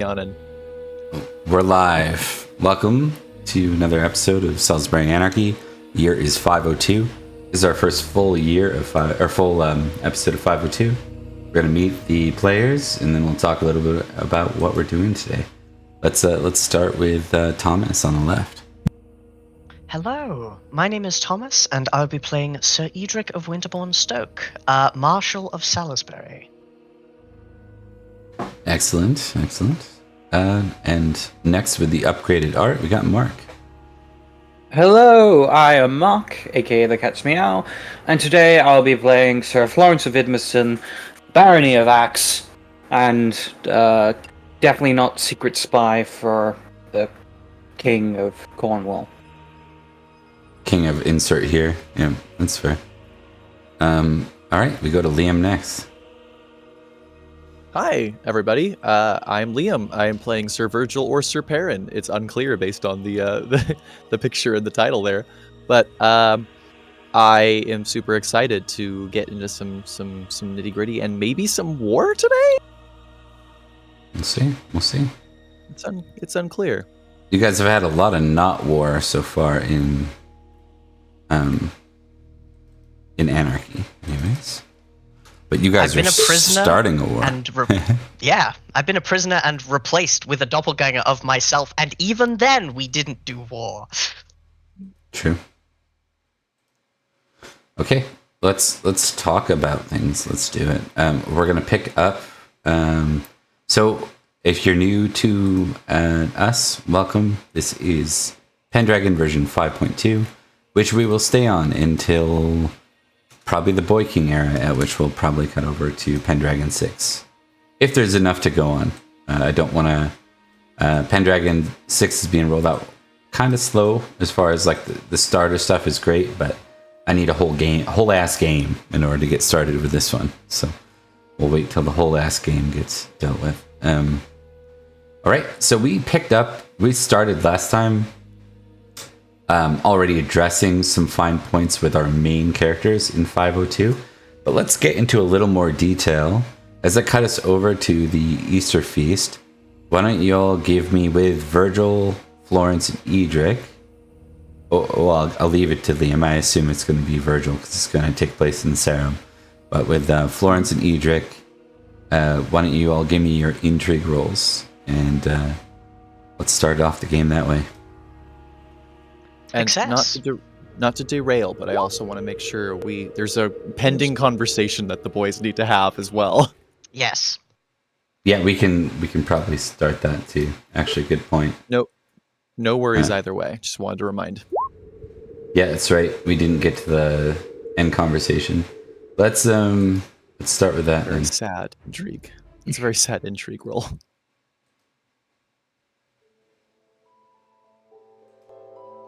on in. We're live. Welcome to another episode of Salisbury Anarchy. Year is 502. This is our first full year of episode of 502. We're gonna meet the players, and then we'll talk a little bit about what we're doing today. Let's start with Thomas on the left. Hello, my name is Thomas, and I'll be playing Sir Edrich of Winterbourne, Stoke, Marshal of Salisbury. Excellent. And next with the upgraded art, we got Mark. Hello, I am Mark, aka the Cat's Meow, and today I'll be playing Sir Florence of Idmiston, Barony of Axe, and definitely not secret spy for the King of Cornwall. King of insert here. Yeah, that's fair. Alright, we go to Liam next. Hi, everybody. I'm Liam. I am playing Sir Virgil or Sir Perin. It's unclear based on the picture and the title there, but I am super excited to get into some nitty gritty and maybe some war today. We'll see. It's unclear. You guys have had a lot of not war so far in Anarchy, anyways. But you guys are starting a war. I've been a prisoner and replaced with a doppelganger of myself, and even then we didn't do war. True. Okay, let's talk about things. Let's do it. We're gonna pick up. So if you're new to us, welcome. This is Pendragon version 5.2, which we will stay on until probably the Boy King era, at which we'll probably cut over to Pendragon 6. If there's enough to go on. I don't want to... Pendragon 6 is being rolled out kind of slow as far as like the starter stuff is great, but I need a whole ass game in order to get started with this one. So we'll wait till the whole ass game gets dealt with. Alright, so we started last time already addressing some fine points with our main characters in 502, but let's get into a little more detail as I cut us over to the Easter feast. Why don't you all give me with Virgil, Florence, and Edrich? Well, I'll leave it to Liam. I assume it's going to be Virgil because it's going to take place in the Sarum. But with Florence and Edrich, why don't you all give me your intrigue rolls, and let's start off the game that way. And not to derail, but I also want to make sure there's a pending conversation that the boys need to have as well. Yes. Yeah, we can probably start that too. Actually, good point. No worries either way. Just wanted to remind. Yeah, that's right. We didn't get to the end conversation. Let's start with that. Very sad intrigue. It's a very sad intrigue roll.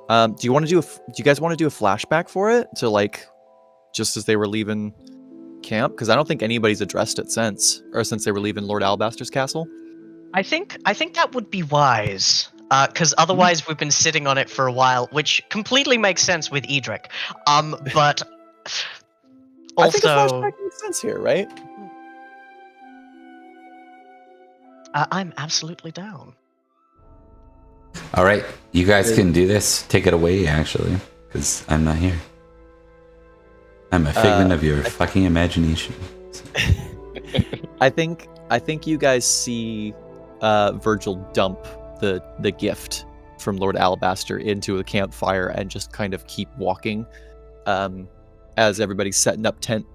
Do you guys want to do a flashback for it to like just as they were leaving camp? Because I don't think anybody's addressed it since they were leaving Lord Alabaster's castle. I think that would be wise, because otherwise we've been sitting on it for a while, which completely makes sense with Edrich. But also, I think a flashback makes sense here, right? I'm absolutely down. All right, you guys can do this. Take it away, actually, because I'm not here. I'm a figment of your fucking imagination. I think you guys see Virgil dump the gift from Lord Alabaster into a campfire and just kind of keep walking as everybody's setting up tent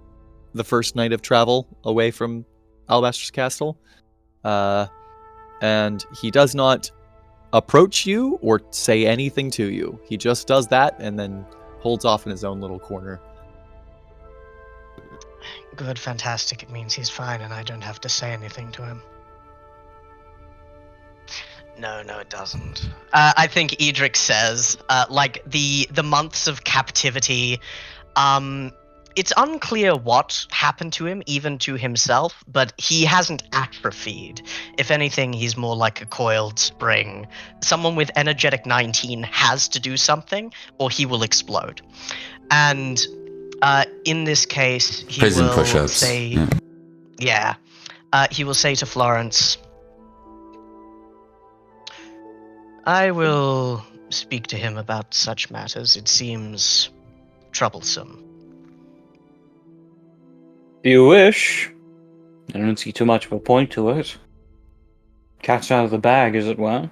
the first night of travel away from Alabaster's castle. And he does not approach you or say anything to you. He just does that and then holds off in his own little corner. Good, fantastic. It means he's fine and I don't have to say anything to him. No, it doesn't. I think Edrich says, like, the months of captivity, it's unclear what happened to him, even to himself, but he hasn't atrophied. If anything, he's more like a coiled spring. Someone with energetic 19 has to do something, or he will explode. And in this case, he Prison will push-ups. say... Yeah. he will say to Florence, I will speak to him about such matters. It seems troublesome. If you wish. I don't see too much of a point to it. Cat's out of the bag, as it were.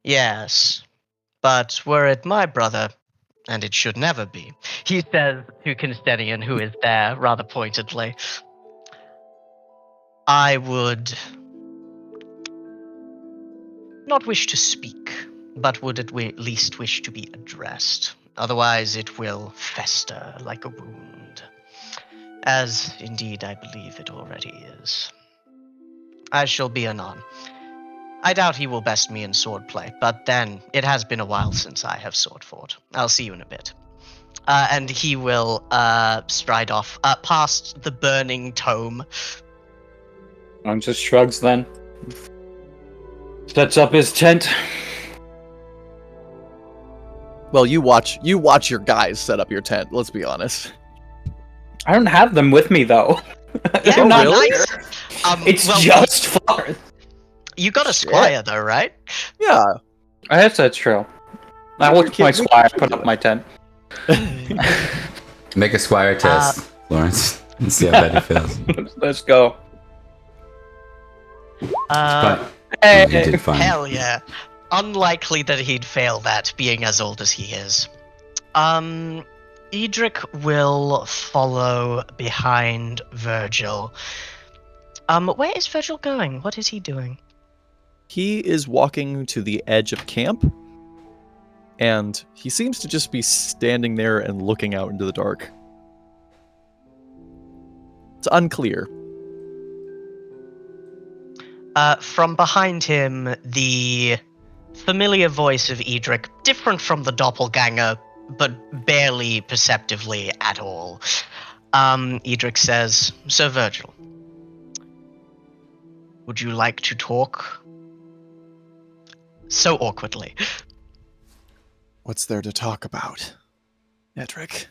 Yes, but were it my brother, and it should never be, he says to Cynstenian, who is there rather pointedly, I would not wish to speak, but would at least wish to be addressed. Otherwise, it will fester like a wound, as indeed I believe it already is. I shall be anon. I doubt he will best me in swordplay, but then it has been a while since I have sword fought. I'll see you in a bit. And he will stride off past the burning tome. I'm just shrugs then. Sets up his tent. Well, you watch your guys set up your tent. Let's be honest. I don't have them with me though. Yeah, Oh, not really? nice. It's well, just far. You got a Shit. squire though, right? Yeah. I guess that's true. I Your looked at my kid- squire, put up my tent. Make a squire test, Florence, and see how bad it feels. Let's go. But Hey, you did fine. Hell yeah. Unlikely that he'd fail that, being as old as he is. Edrich will follow behind Virgil. Where is Virgil going? What is he doing? He is walking to the edge of camp, and he seems to just be standing there and looking out into the dark. It's unclear. From behind him, the familiar voice of Edrich, different from the doppelganger, but barely perceptively at all. Edrich says, Sir Virgil, would you like to talk? So awkwardly. What's there to talk about, Edrich?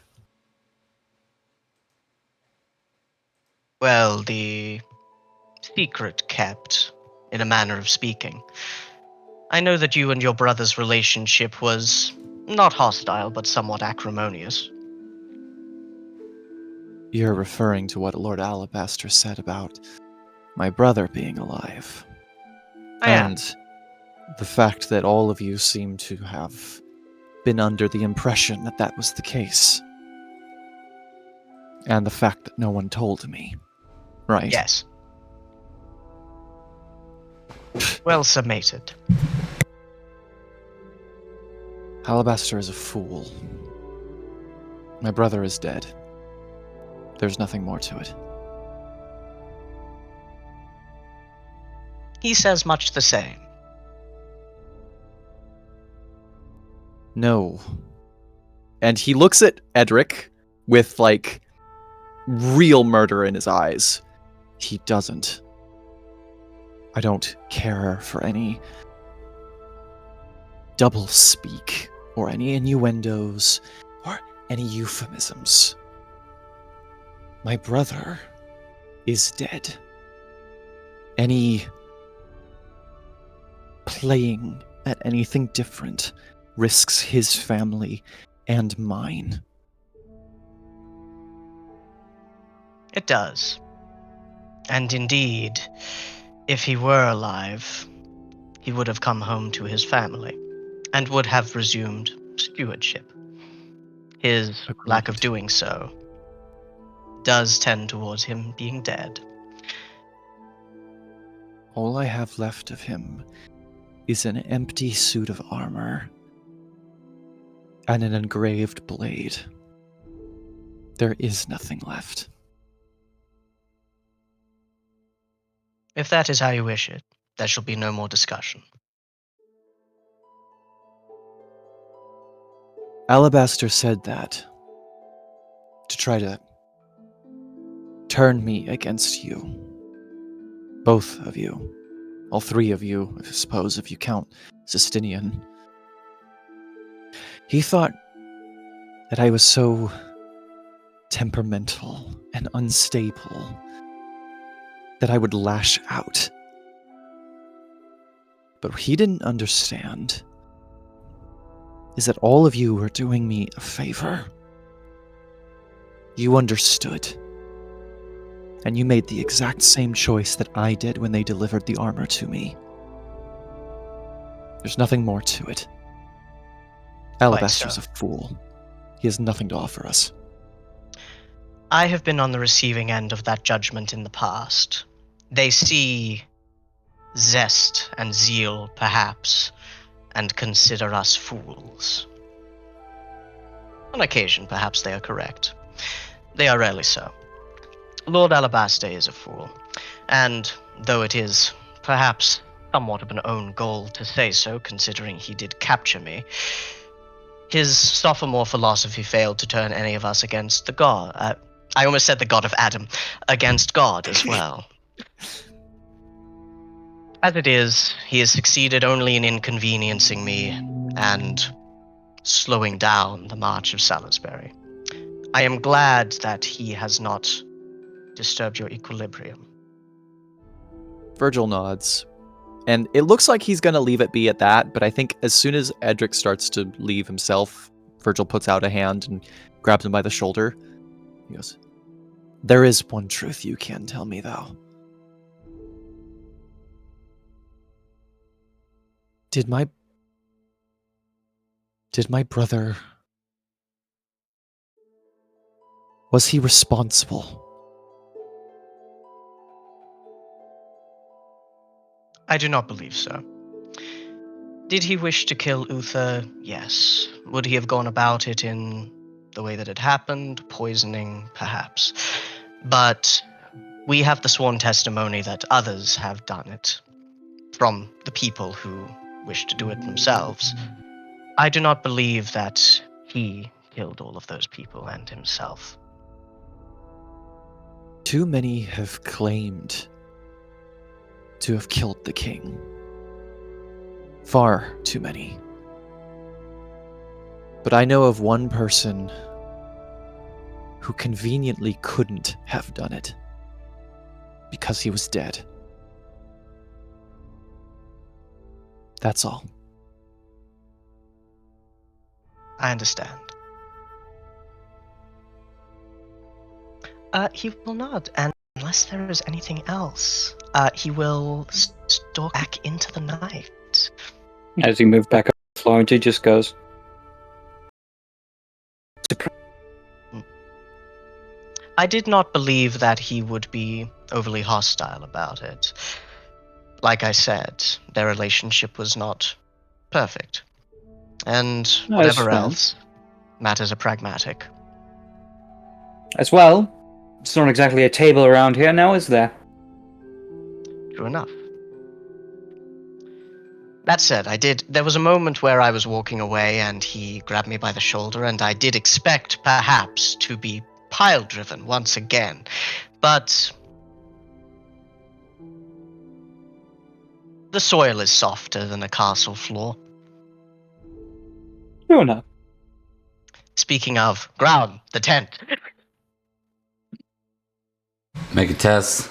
Well, the secret kept, in a manner of speaking. I know that you and your brother's relationship was not hostile, but somewhat acrimonious. You're referring to what Lord Alabaster said about my brother being alive. I am. And the fact that all of you seem to have been under the impression that that was the case. And the fact that no one told me. Right? Yes. Well summated. Alabaster is a fool. My brother is dead. There's nothing more to it. He says much the same. No. And he looks at Edrich with, like, real murder in his eyes. He doesn't. I don't care for any double speak, or any innuendos, or any euphemisms. My brother is dead. Any playing at anything different risks his family and mine. It does. And indeed, if he were alive, he would have come home to his family and would have resumed stewardship. His lack of Agreed. doing so does tend towards him being dead. All I have left of him is an empty suit of armor and an engraved blade. There is nothing left. If that is how you wish it, there shall be no more discussion. Alabaster said that to try to turn me against you. Both of you. All three of you, I suppose, if you count Cynstenian. He thought that I was so temperamental and unstable that I would lash out. But what he didn't understand is that all of you were doing me a favor. You understood. And you made the exact same choice that I did when they delivered the armor to me. There's nothing more to it. Alabaster's so. a fool. He has nothing to offer us. I have been on the receiving end of that judgment in the past. They see zest and zeal, perhaps, and consider us fools. On occasion, perhaps they are correct. They are rarely so. Lord Alabaster is a fool, and though it is perhaps somewhat of an own goal to say so, considering he did capture me, his sophomore philosophy failed to turn any of us against the god. I almost said the god of Adam, against God as well. As it is, he has succeeded only in inconveniencing me and slowing down the march of Salisbury. I am glad that he has not disturbed your equilibrium. Virgil nods. And it looks like he's going to leave it be at that, but I think as soon as Edrich starts to leave himself, Virgil puts out a hand and grabs him by the shoulder. He goes, "There is one truth you can tell me, though. Did my brother... was he responsible?" I do not believe so. Did he wish to kill Uther? Yes. Would he have gone about it in the way that it happened? Poisoning, perhaps. But we have the sworn testimony that others have done it, from the people who wish to do it themselves. I do not believe that he killed all of those people and himself. Too many have claimed to have killed the king. Far too many. But I know of one person who conveniently couldn't have done it because he was dead. That's all. I understand. He will not, and unless there is anything else, he will stalk back into the night. As you move back up, Florence just goes, I did not believe that he would be overly hostile about it. Like I said, their relationship was not perfect. And No, that's whatever fine. else, matters are pragmatic. as well, it's not exactly a table around here now, is there? True enough. That said, there was a moment where I was walking away and he grabbed me by the shoulder, and I did expect, perhaps, to be pile-driven once again. But the soil is softer than a castle floor. True enough. Speaking of ground, the tent. Make a test.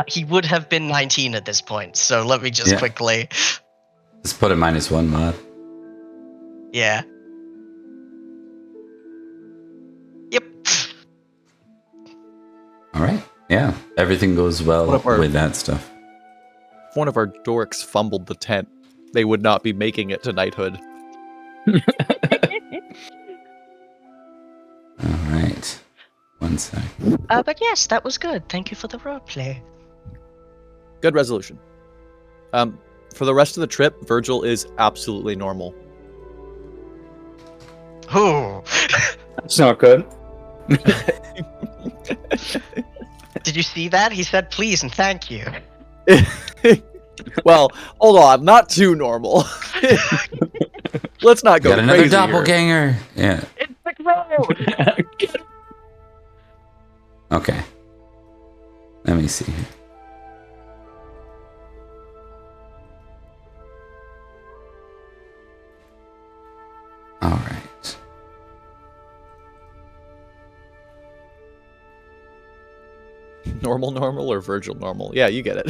He would have been 19 at this point, so let me just quickly... Just put a -1 mod. Yeah. Yep. All right. Yeah. Everything goes well with that stuff. If one of our dorks fumbled the tent, they would not be making it to knighthood. All right. One sec. But yes, that was good. Thank you for the roleplay. Good resolution. For the rest of the trip, Virgil is absolutely normal. Ooh. That's not good. Did you see that? He said please and thank you. Well, hold on, not too normal. Let's not go Got another crazy doppelganger. Yeah. It's the crow! Okay. Let me see here. All right. normal or Virgil normal? Yeah, you get it.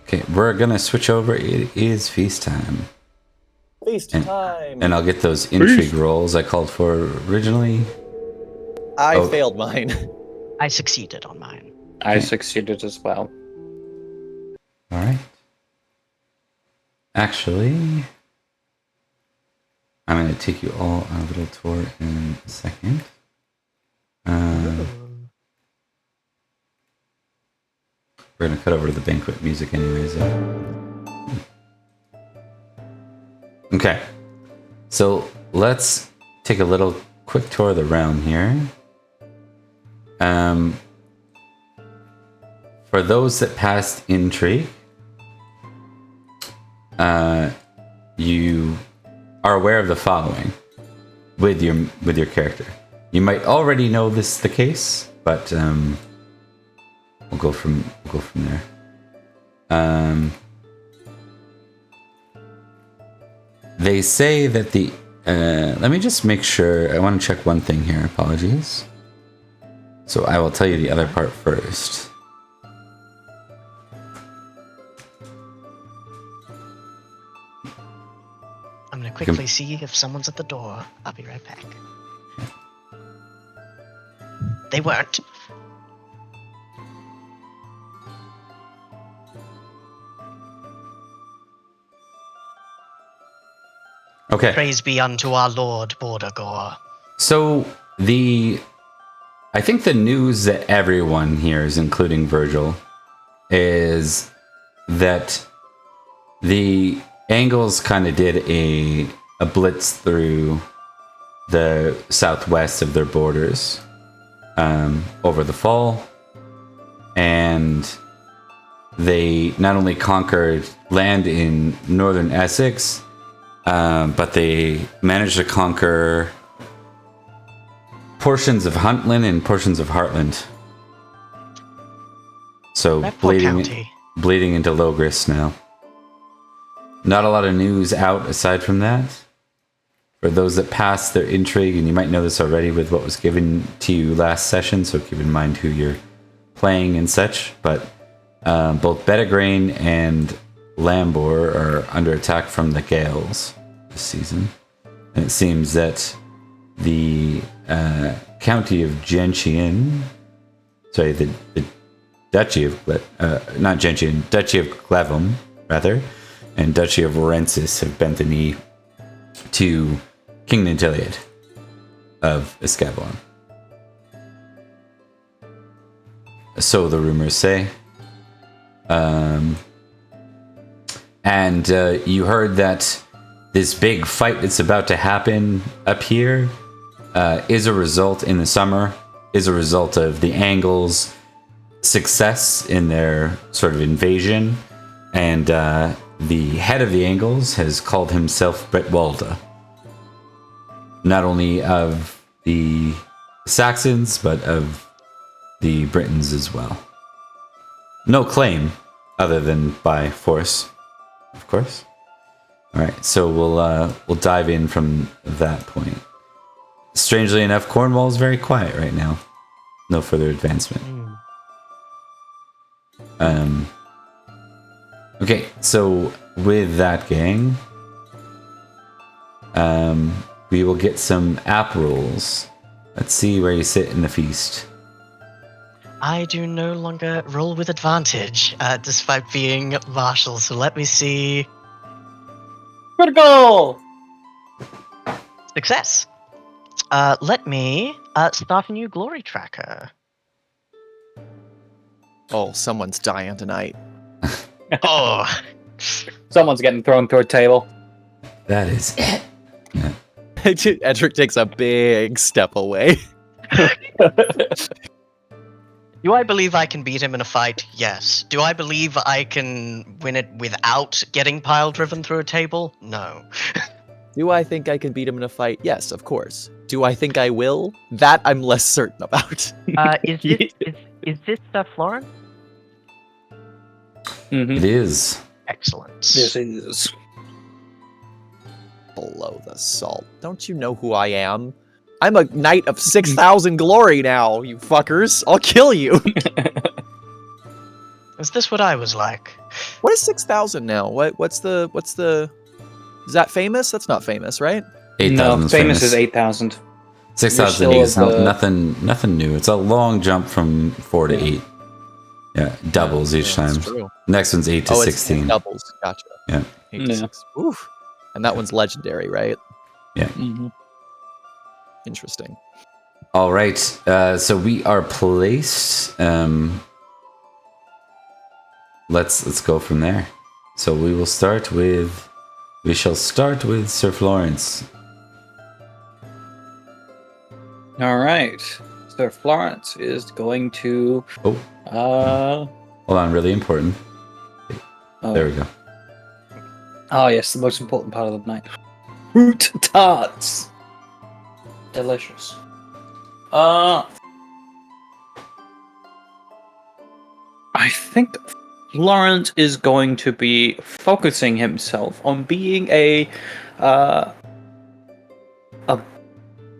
Okay, we're gonna switch over. It is feast time. Feast time. And I'll get those intrigue rolls I called for originally. I failed mine. I succeeded on mine. I succeeded as well. All right. Actually, I'm going to take you all on a little tour in a second. We're going to cut over to the banquet music anyways. Okay. So let's take a little quick tour of the realm here. For those that passed intrigue, you are aware of the following with your character. You might already know this is the case, but we'll go from there. They say that the let me just make sure. I want to check one thing here. Apologies. So I will tell you the other part first. I'm gonna quickly see if someone's at the door. I'll be right back. They weren't. Okay. Praise be unto our Lord Bordergore. So I think the news that everyone hears, including Virgil, is that the Angles kind of did a blitz through the southwest of their borders over the fall, and they not only conquered land in northern Essex, but they managed to conquer portions of Huntland and portions of Heartland. So bleeding into Logres now. Not a lot of news out aside from that. For those that passed their intrigue, and you might know this already with what was given to you last session, so keep in mind who you're playing and such, but both Bedegrain and Lambor are under attack from the Gales this season. And it seems that the county of Gentian, sorry, the Duchy of, not Gentian, Duchy of Clevum, rather, and Duchy of Rensis have bent the knee to King Nanteleod of Escavalon. So the rumors say. And you heard that this big fight that's about to happen up here is a result in the summer, is a result of the Angles' success in their sort of invasion. And the head of the Angles has called himself Bretwalda. Not only of the Saxons, but of the Britons as well. No claim, other than by force, of course. All right, so we'll dive in from that point. Strangely enough, Cornwall is very quiet right now. No further advancement. Okay, so with that, gang, we will get some app rolls. Let's see where you sit in the feast. I do no longer roll with advantage, despite being marshal, so let me see. Critical! Success! Let me start a new glory tracker. Oh, someone's dying tonight. Oh! Someone's getting thrown through a table. That is it. Yeah. Edrich takes a big step away. Do I believe I can beat him in a fight? Yes. Do I believe I can win it without getting pile driven through a table? No. Do I think I can beat him in a fight? Yes, of course. Do I think I will? That I'm less certain about. Is this Florence? Mm-hmm. It is. Excellent. This is. Below the salt. Don't you know who I am? I'm a knight of 6,000 glory now, you fuckers. I'll kill you. Is this what I was like? What is 6,000 now? What's the? Is that famous? That's not famous, right? 8,000 No, is famous is 8,000. 6,000 You're is still at nothing new. It's a long jump from 4 to 8. Yeah, doubles each time. That's true. Next one's 8 to Oh, 16. it's doubles. Gotcha. Yeah. 8 to 6. Oof. And that one's legendary, right? Yeah. Mhm. Interesting. All right. So we are placed. Let's go from there. So we shall start with Sir Florence. All right. So Florence is going to. Hold on, really important. There we go. Oh yes, the most important part of the night. Fruit tarts. Delicious. I think Florence is going to be focusing himself on being a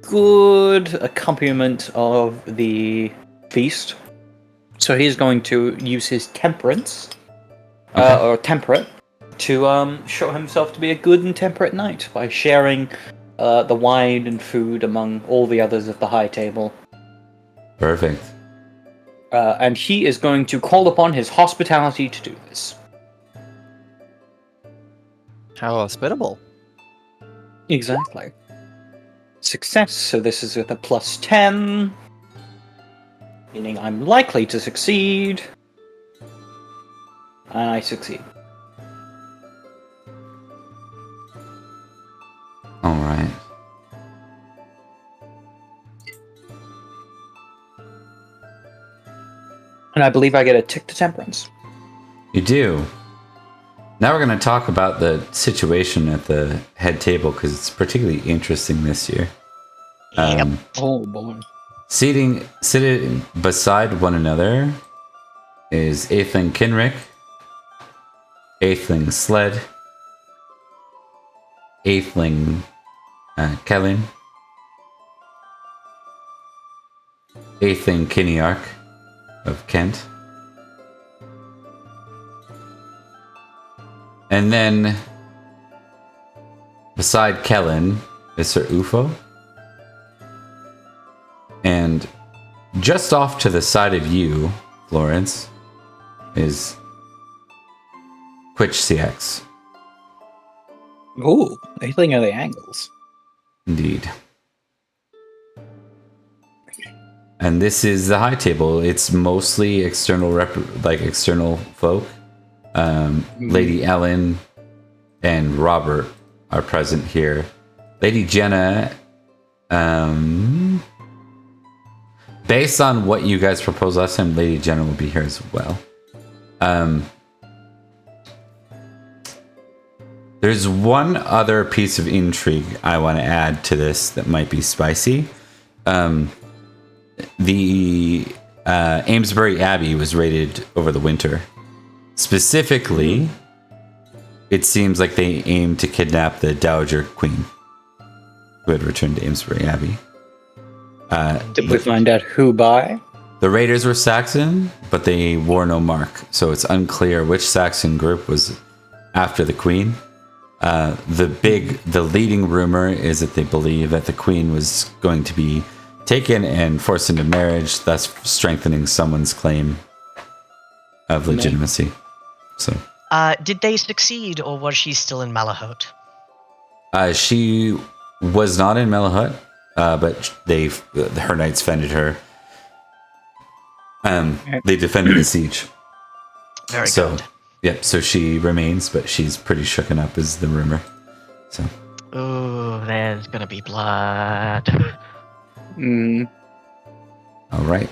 good accompaniment of the feast. So he's going to use his temperance, or temperate, to show himself to be a good and temperate knight by sharing the wine and food among all the others of the high table. Perfect. And he is going to call upon his hospitality to do this. How hospitable. Exactly. Success, so this is with a +10, meaning I'm likely to succeed. And I succeed. All right. And I believe I get a tick to temperance. You do. Now we're going to talk about the situation at the head table because it's particularly interesting this year. Yep. Oh boy. Sitting beside one another is Aethling Kinrick, Aethling Sled, Aethling Kellen, Aethling Kiniark of Kent, and then beside Kellen is Sir Ufo. And just off to the side of you, Florence, is Quitch CX. Ooh, anything are the angles. Indeed. And this is the high table. It's mostly external external folk. Lady Ellen and Robert are present here. Lady Jenna, based on what you guys proposed last time, Lady Jenna will be here as well. There's one other piece of intrigue I want to add to this that might be spicy. The Amesbury Abbey was raided over the winter. Specifically, it seems like they aimed to kidnap the Dowager Queen, who had returned to Amesbury Abbey. Did we find out who by? The raiders were Saxon, but they wore no mark, so it's unclear which Saxon group was after the Queen. The leading rumor is that they believe that the Queen was going to be taken and forced into marriage, thus strengthening someone's claim of legitimacy. So, Did they succeed, or was she still in Malahot? she was not in Malahut, but her knights fended her. They defended the siege. Very good. Yep, so she remains, but she's pretty shooken up, is the rumor. So. Ooh, there's gonna be blood. All right.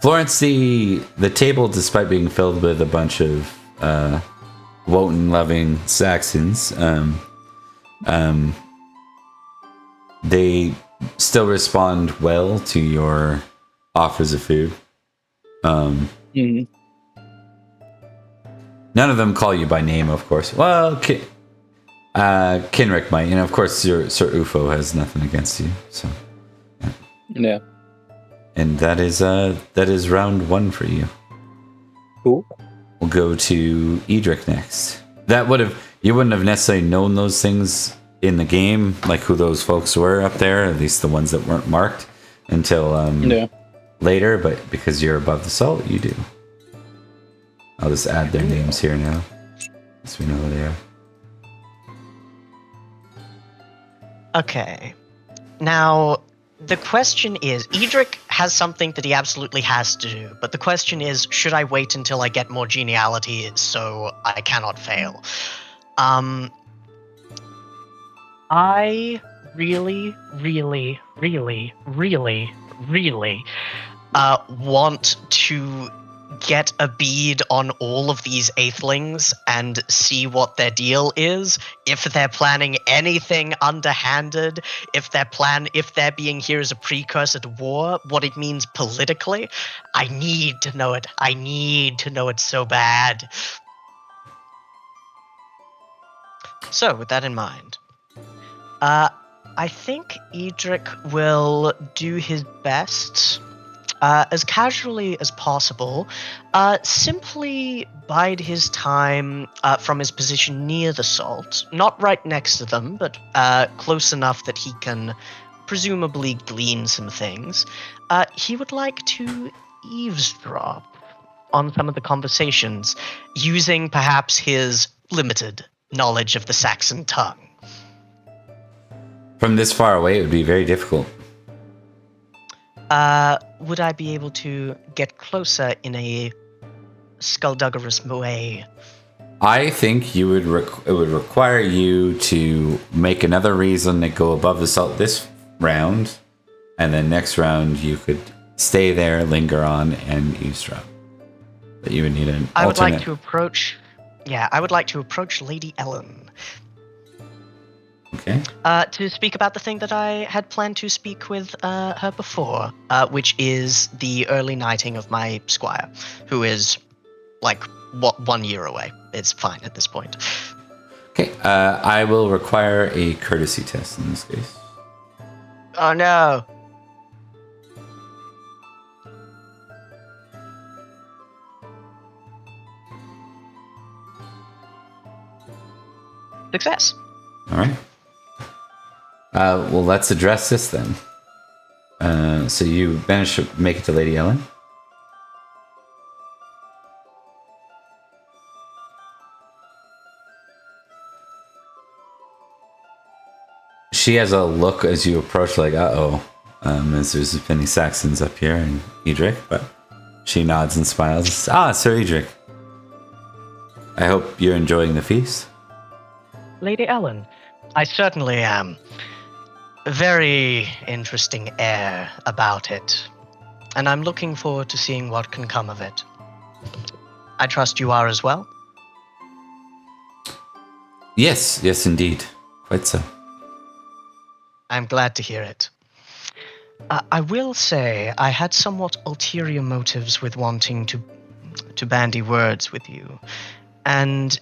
Florence, the table, despite being filled with a bunch of Wotan-loving Saxons, they still respond well to your offers of food. None of them call you by name, of course. Well, Kinrick might, and of course, Sir Ufo has nothing against you. So, Yeah. and that is round 1 for you. Cool. We'll go to Edrich next. You wouldn't have necessarily known those things in the game, like who those folks were up there, at least the ones that weren't marked, until later. But because you're above the salt, you do. I'll just add their names here now, so we know who they are. Okay. Now, the question is, Edrich has something that he absolutely has to do, but the question is, should I wait until I get more geniality so I cannot fail? I really want to get a bead on all of these Aethelings and see what their deal is. If they're planning anything underhanded, if they're being here as a precursor to war, what it means politically, I need to know it. I need to know it so bad. So, with that in mind, I think Edrich will do his best, as casually as possible, simply bide his time from his position near the salt, not right next to them, but close enough that he can presumably glean some things. He would like to eavesdrop on some of the conversations, using perhaps his limited knowledge of the Saxon tongue. From this far away, it would be very difficult. Would I be able to get closer in a skullduggerous way? I think it would require you to make another reason to go above the salt this round, and then next round you could stay there, linger on, and eavesdrop. But you would need an alternate. I would like to approach Lady Ellen. Okay. To speak about the thing that I had planned to speak with her before, which is the early knighting of my squire, who is, 1 year away. It's fine at this point. Okay, I will require a courtesy test in this case. Oh no! Success. All right. Well, let's address this then. So you managed to make it to Lady Ellen? She has a look as you approach, like, uh-oh, as there's many Saxons up here and Edrich, but she nods and smiles. Ah, Sir Edrich. I hope you're enjoying the feast. Lady Ellen, I certainly am. Very interesting air about it, and I'm looking forward to seeing what can come of it. I trust you are as well? Yes, indeed. Quite so. I'm glad to hear it. I will say I had somewhat ulterior motives with wanting to bandy words with you, and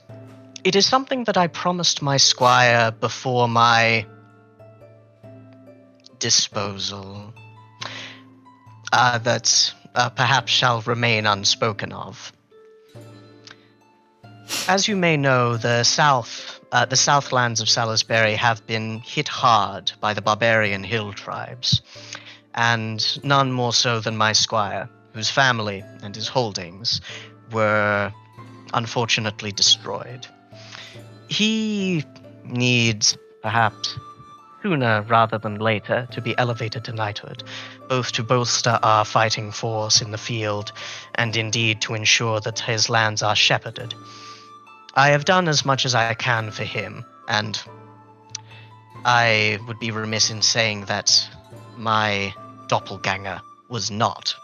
it is something that I promised my squire before my disposal, that perhaps shall remain unspoken of. As you may know, the southlands of Salisbury have been hit hard by the barbarian hill tribes, and none more so than my squire, whose family and his holdings were unfortunately destroyed. He needs, perhaps sooner rather than later, to be elevated to knighthood, both to bolster our fighting force in the field and indeed to ensure that his lands are shepherded. I have done as much as I can for him, and I would be remiss in saying that my doppelganger was not.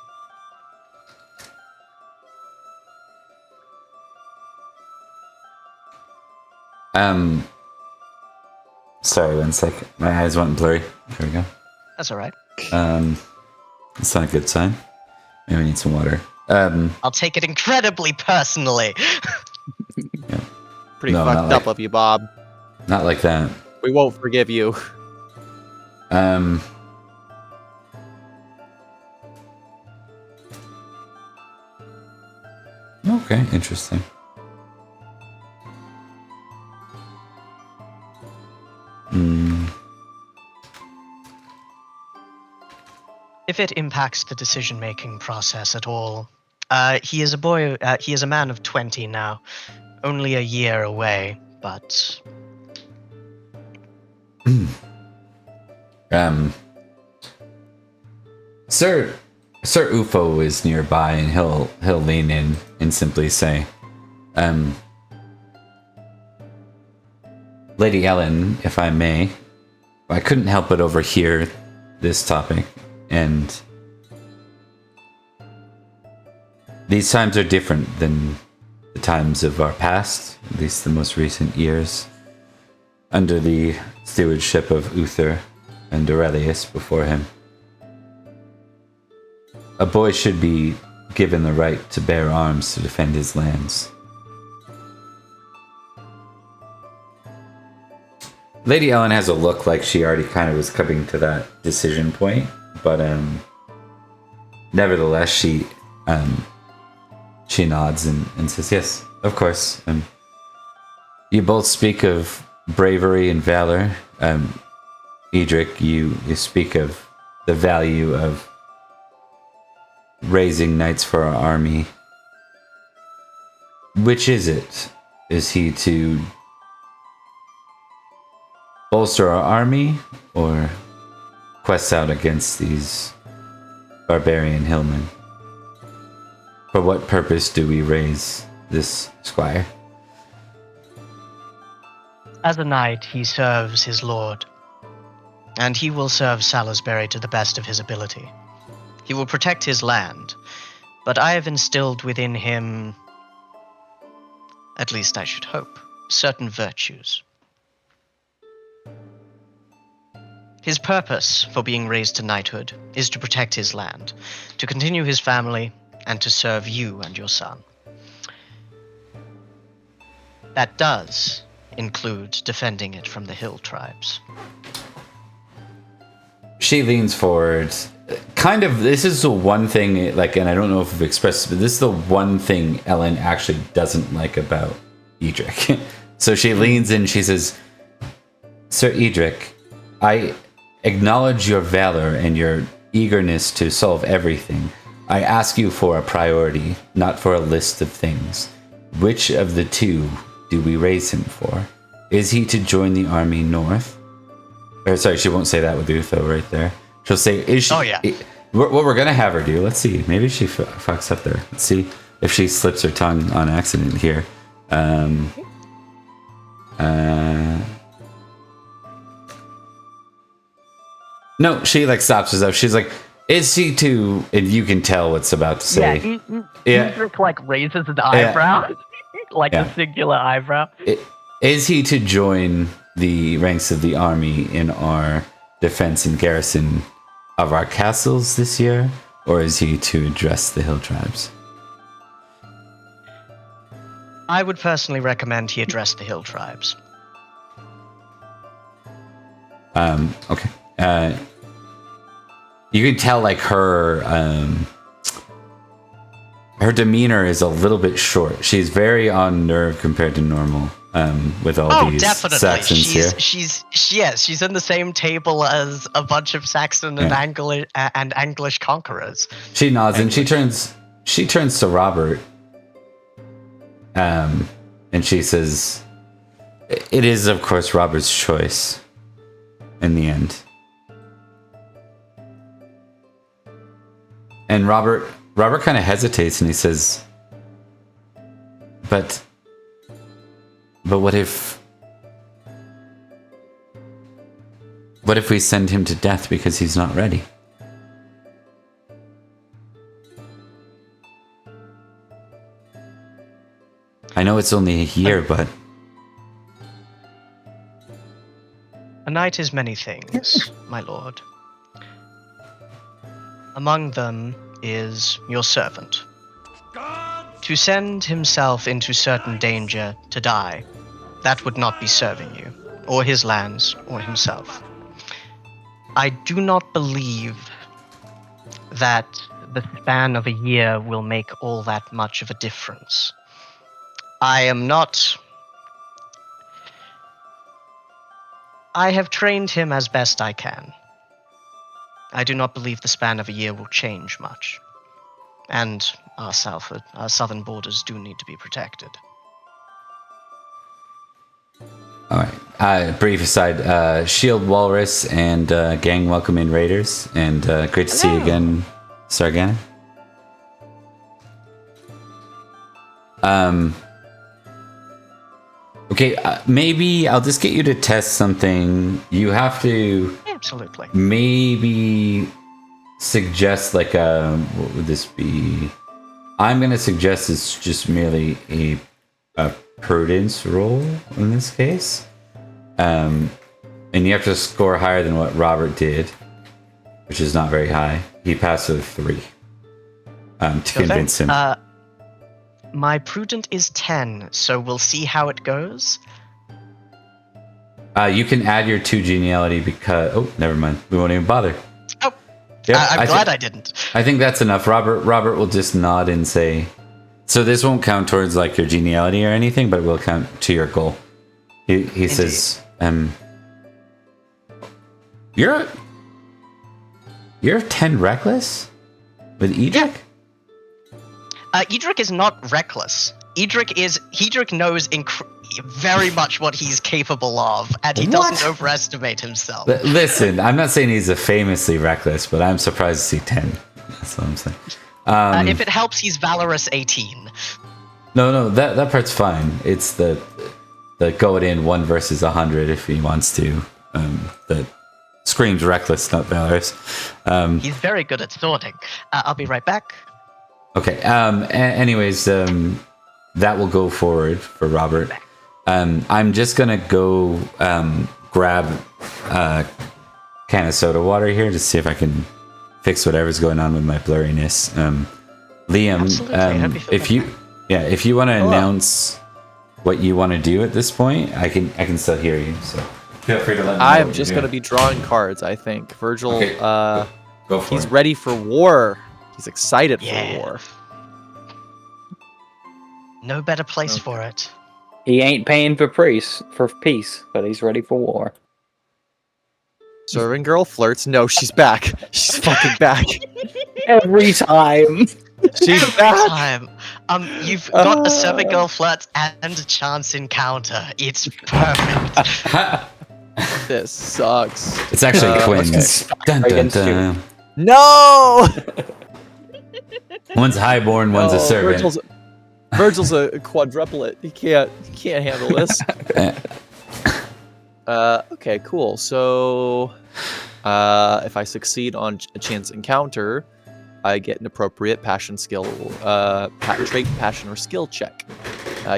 Sorry, 1 second. My eyes went blurry. There we go. That's all right. It's not a good sign. Maybe I need some water. I'll take it incredibly personally. Pretty fucked up of you, Bob. Not like that. We won't forgive you. Okay, interesting. If it impacts the decision-making process at all, he is a boy. He is a man of 20 now, only a year away. But Sir Ufo is nearby, and he'll lean in and simply say, Lady Ellen, if I may, I couldn't help but overhear this topic, and these times are different than the times of our past, at least the most recent years, under the stewardship of Uther and Aurelius before him. A boy should be given the right to bear arms to defend his lands. Lady Ellen has a look like she already kind of was coming to that decision point, but nevertheless she nods and says, yes, of course. You both speak of bravery and valor. Edrich, you speak of the value of raising knights for our army. Which is it? Is he to bolster our army, or quest out against these barbarian hillmen? For what purpose do we raise this squire? as a knight, he serves his lord, and he will serve Salisbury to the best of his ability. He will protect his land, but I have instilled within him, at least I should hope, certain virtues. His purpose for being raised to knighthood is to protect his land, to continue his family, and to serve you and your son. That does include defending it from the hill tribes. She leans forward. Kind of, this is the one thing, like, and I don't know if I've expressed, but this is the one thing Ellen actually doesn't like about Edrich. So she leans in, she says, Sir Edrich, I acknowledge your valor and your eagerness to solve everything. I ask you for a priority, not for a list of things. Which of the two do we raise him for? Is he to join the army north? Or sorry, she won't say that with Uther right there. She'll say, is she? Oh, yeah. What we're going to have her do, let's see. Maybe she fucks up there. Let's see if she slips her tongue on accident here. No, she like stops herself. She's like, is he to, and you can tell what's about to say. Yeah, Edrich like raises an eyebrow, like a singular eyebrow. Is he to join the ranks of the army in our defense and garrison of our castles this year, or is he to address the hill tribes? I would personally recommend he address the hill tribes. Okay. You can tell like her demeanor is a little bit short. She's very on nerve compared to normal. With all these Saxons here. She's in the same table as a bunch of Saxon and Anglish conquerors. She nods and she turns to Robert, and she says, "It is, of course, Robert's choice. In the end." And Robert kind of hesitates and he says, But what if we send him to death because he's not ready? I know it's only a year, but a knight is many things, my lord. Among them is your servant. To send himself into certain danger to die, that would not be serving you. or his lands, or himself. I do not believe that the span of a year will make all that much of a difference. I have trained him as best I can. I do not believe the span of a year will change much. And our southern borders do need to be protected. All right. Brief aside. Shield Walrus and gang welcome in Raiders, and great to see you again, Sargana. Okay, maybe I'll just get you to test something. You have to Absolutely. maybe suggest like what would this be? I'm gonna suggest it's just merely a prudence roll in this case, and you have to score higher than what Robert did, which is not very high. He passed with 3 to convince him. My prudent is 10, so we'll see how it goes. You can add your 2 geniality because... Oh, never mind. We won't even bother. Oh, Yeah, I'm glad I didn't. I think that's enough. Robert will just nod and say... So this won't count towards like your geniality or anything, but it will count to your goal. He says, You're 10 reckless? With Edrich? Yeah. Edrich is not reckless. Edrich knows very much what he's capable of, and he doesn't overestimate himself. Listen, I'm not saying he's a famously reckless, but I'm surprised to see 10. That's what I'm saying. If it helps, he's valorous 18. No, that part's fine. It's the go it in 1 versus 100 if he wants to. That screams reckless, not valorous. He's very good at sorting. I'll be right back. Okay. Anyways, that will go forward for Robert. I'm just gonna go grab a can of soda water here to see if I can fix whatever's going on with my blurriness. Liam, if you want to announce what you want to do at this point, I can still hear you. So feel free to let me know. I'm just gonna be drawing cards. I think Virgil. Okay, go for he's it. ready for war. He's excited for war. No better place for it. He ain't paying for peace, but he's ready for war. Serving girl flirts. No, she's back. She's fucking back. Every time. She's back. Time. You've got a serving girl flirt and a chance encounter. It's perfect. This sucks. It's actually twins. Dun, dun, dun. No. One's highborn, one's a servant. Virgil's a quadruplet. He can't handle this. Okay, cool. So, if I succeed on a chance encounter, I get an appropriate passion skill, trait, passion, or skill check.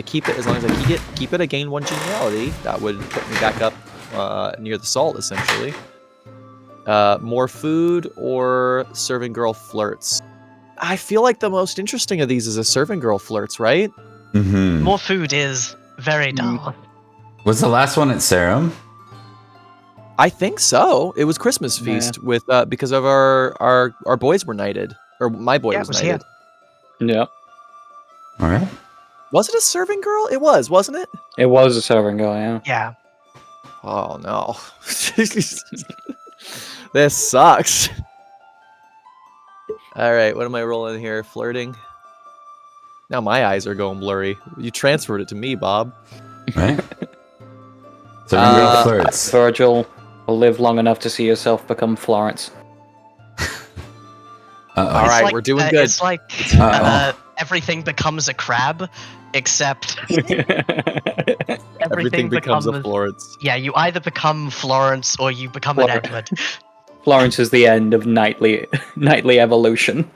Keep it as long as I keep it. I gain 1 geniality. That would put me back up near the salt, essentially. More food or serving girl flirts. I feel like the most interesting of these is a serving girl flirts, right? Mm-hmm. More food is very dull. Was the last one at Sarum? I think so. It was Christmas feast with because of our boys were knighted, or my boy was knighted. Yeah. All right. Was it a serving girl? It was, wasn't it? It was a serving girl, yeah. Yeah. Oh no. This sucks. All right, what am I rolling here? Flirting. Now my eyes are going blurry. You transferred it to me, Bob. Right. Serving girl flirts. Virgil will live long enough to see yourself become Florence. All right, we're doing good. It's like everything becomes a crab, except everything becomes a Florence. Yeah, you either become Florence or you become an Edward. Florence is the end of knightly evolution.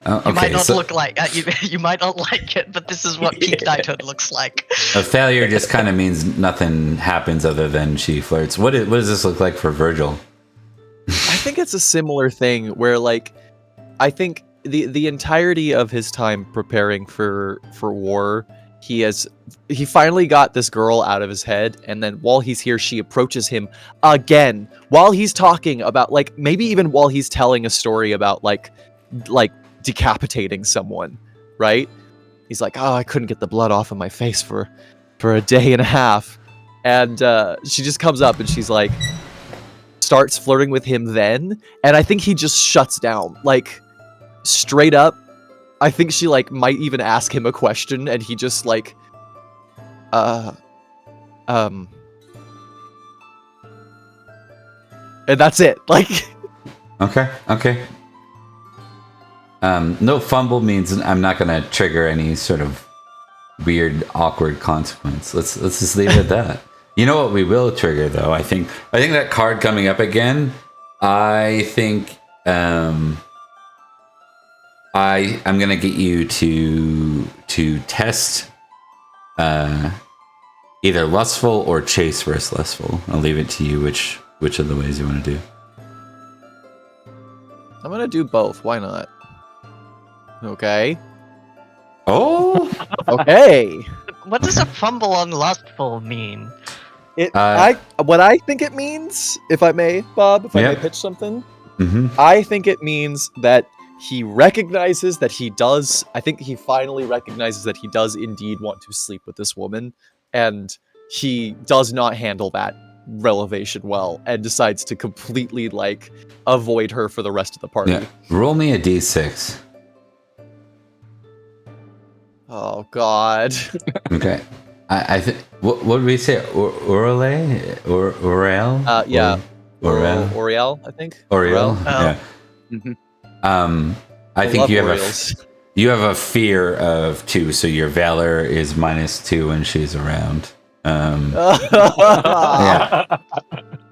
You might not look like you might not like it, but this is what peak knighthood looks like. A failure just kind of means nothing happens other than she flirts. What does this look like for Virgil? I think it's a similar thing where, like, I think the entirety of his time preparing for war he finally got this girl out of his head, and then while he's here, she approaches him again while he's talking about, like, maybe even while he's telling a story about like decapitating someone, right? He's like, oh, I couldn't get the blood off of my face for a day and a half. And she just comes up and she's like, starts flirting with him then. And I think he just shuts down, like, straight up. I think she, like, might even ask him a question, and he just, like, and that's it. Like, Okay. No fumble means I'm not gonna trigger any sort of weird, awkward consequence. Let's just leave it at that. You know what we will trigger though? I think that card coming up again. I think I'm gonna get you to test either lustful or chase versus lustful. I'll leave it to you which of the ways you want to do. I'm gonna do both. Why not? Okay. Oh, Okay. What does a fumble on lustful mean? What I think it means, if I may, Bob, if I may pitch something, I think it means that he recognizes that he does. I think he finally recognizes that he does indeed want to sleep with this woman, and he does not handle that revelation well, and decides to completely, like, avoid her for the rest of the party. yeah. Roll me a d6. Oh God. Okay. I think what did we say? Orale or Orel? Yeah. Orel. Oriel, I think. Oriel. Yeah. Mm-hmm. I think love you have Oriels. you have a fear of 2, so your valor is -2 when she's around. Yeah.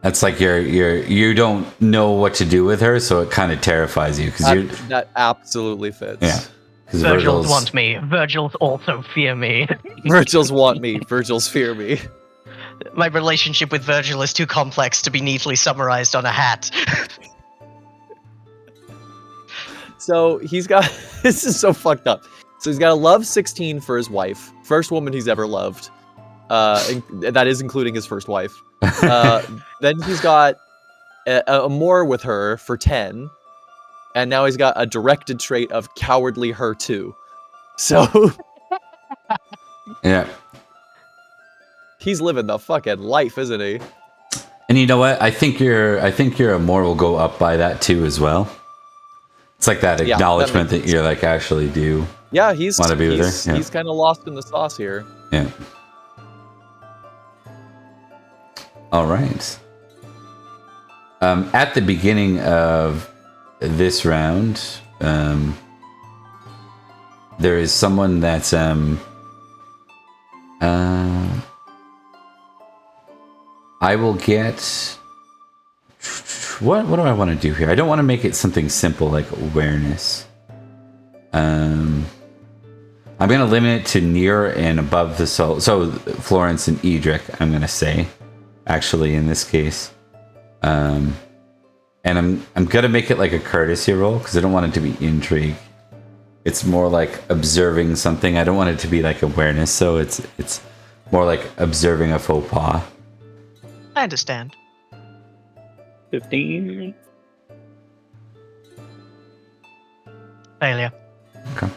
That's like you don't know what to do with her, so it kind of terrifies you because that absolutely fits. Yeah. Virgils want me. Virgils also fear me. Virgils want me. Virgils fear me. My relationship with Virgil is too complex to be neatly summarized on a hat. So he's got, this is so fucked up. So he's got a love 16 for his wife. First woman he's ever loved. And that is including his first wife. Then he's got a more with her for 10. And now he's got a directed trait of cowardly her too. So yeah. He's living the fucking life, isn't he? And you know what? I think your amour will go up by that too as well. It's like that acknowledgement that you're like actually do. Yeah, he's want to be with her. Yeah. He's kind of lost in the sauce here. Yeah. All right. At the beginning of this round, there is someone that's I will get. What do I want to do here? I don't want to make it something simple like awareness. I'm going to limit it to near and above the soul. So Florence and Edrich, I'm going to say, actually in this case, and I'm going to make it like a courtesy roll because I don't want it to be intrigue. It's more like observing something. I don't want it to be like awareness. So it's more like observing a faux pas. I understand. 15. Failure. Okay.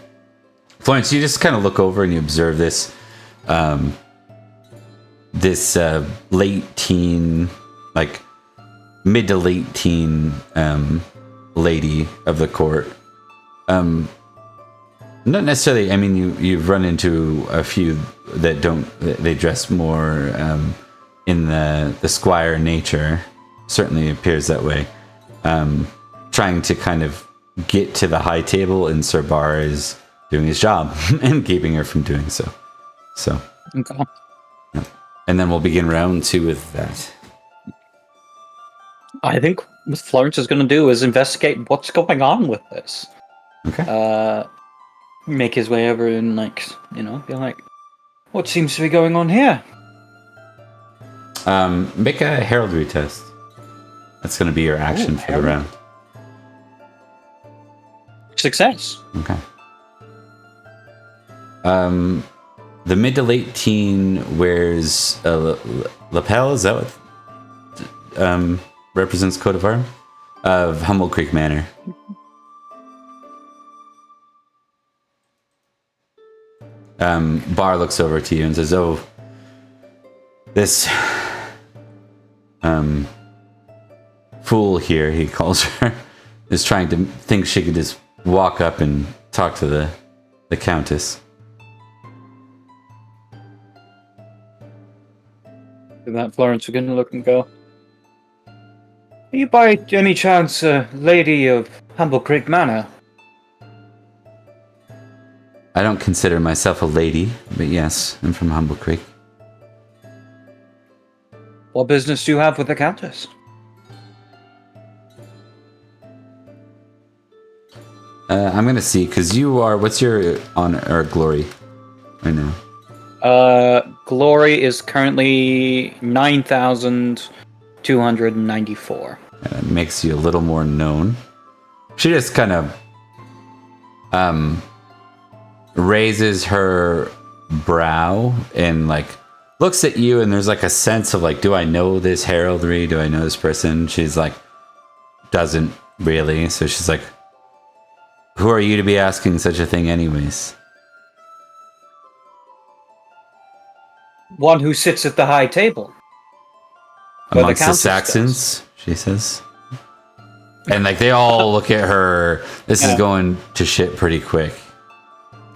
Florence, you just kind of look over and you observe this, late teen, like mid to late teen, lady of the court. Not necessarily. I mean, you've run into a few that don't. They dress more in the squire nature. Certainly appears that way. Trying to kind of get to the high table, and Sir Bar is doing his job and keeping her from doing so. So, Okay. yeah. And then we'll begin round 2 with that. I think what Florence is going to do is investigate what's going on with this. Okay. Make his way over and, like, be like, what seems to be going on here? Make a heraldry test. That's going to be your action for the round. Success. Okay. the mid to late teen wears a lapel. Is that what represents coat of arm of Humble Creek Manor? Bar looks over to you and says, "Oh, this fool here," he calls her, is trying to think she could just walk up and talk to the Countess. And that Florence are gonna look and go, "Are you by any chance a lady of Humble Creek Manor?" I don't consider myself a lady, but yes, I'm from Humble Creek. What business do you have with the Countess? I'm gonna see, because you are. What's your honor or glory right now? Glory is currently 9,294. It makes you a little more known. She just kind of raises her brow and like looks at you, and there's like a sense of like, do I know this heraldry? Do I know this person? She's like, doesn't really. So she's like, who are you to be asking such a thing anyways? One who sits at the high table. Where Amongst the Countess Saxons, does. she says. And like they all look at her. This is going to shit pretty quick.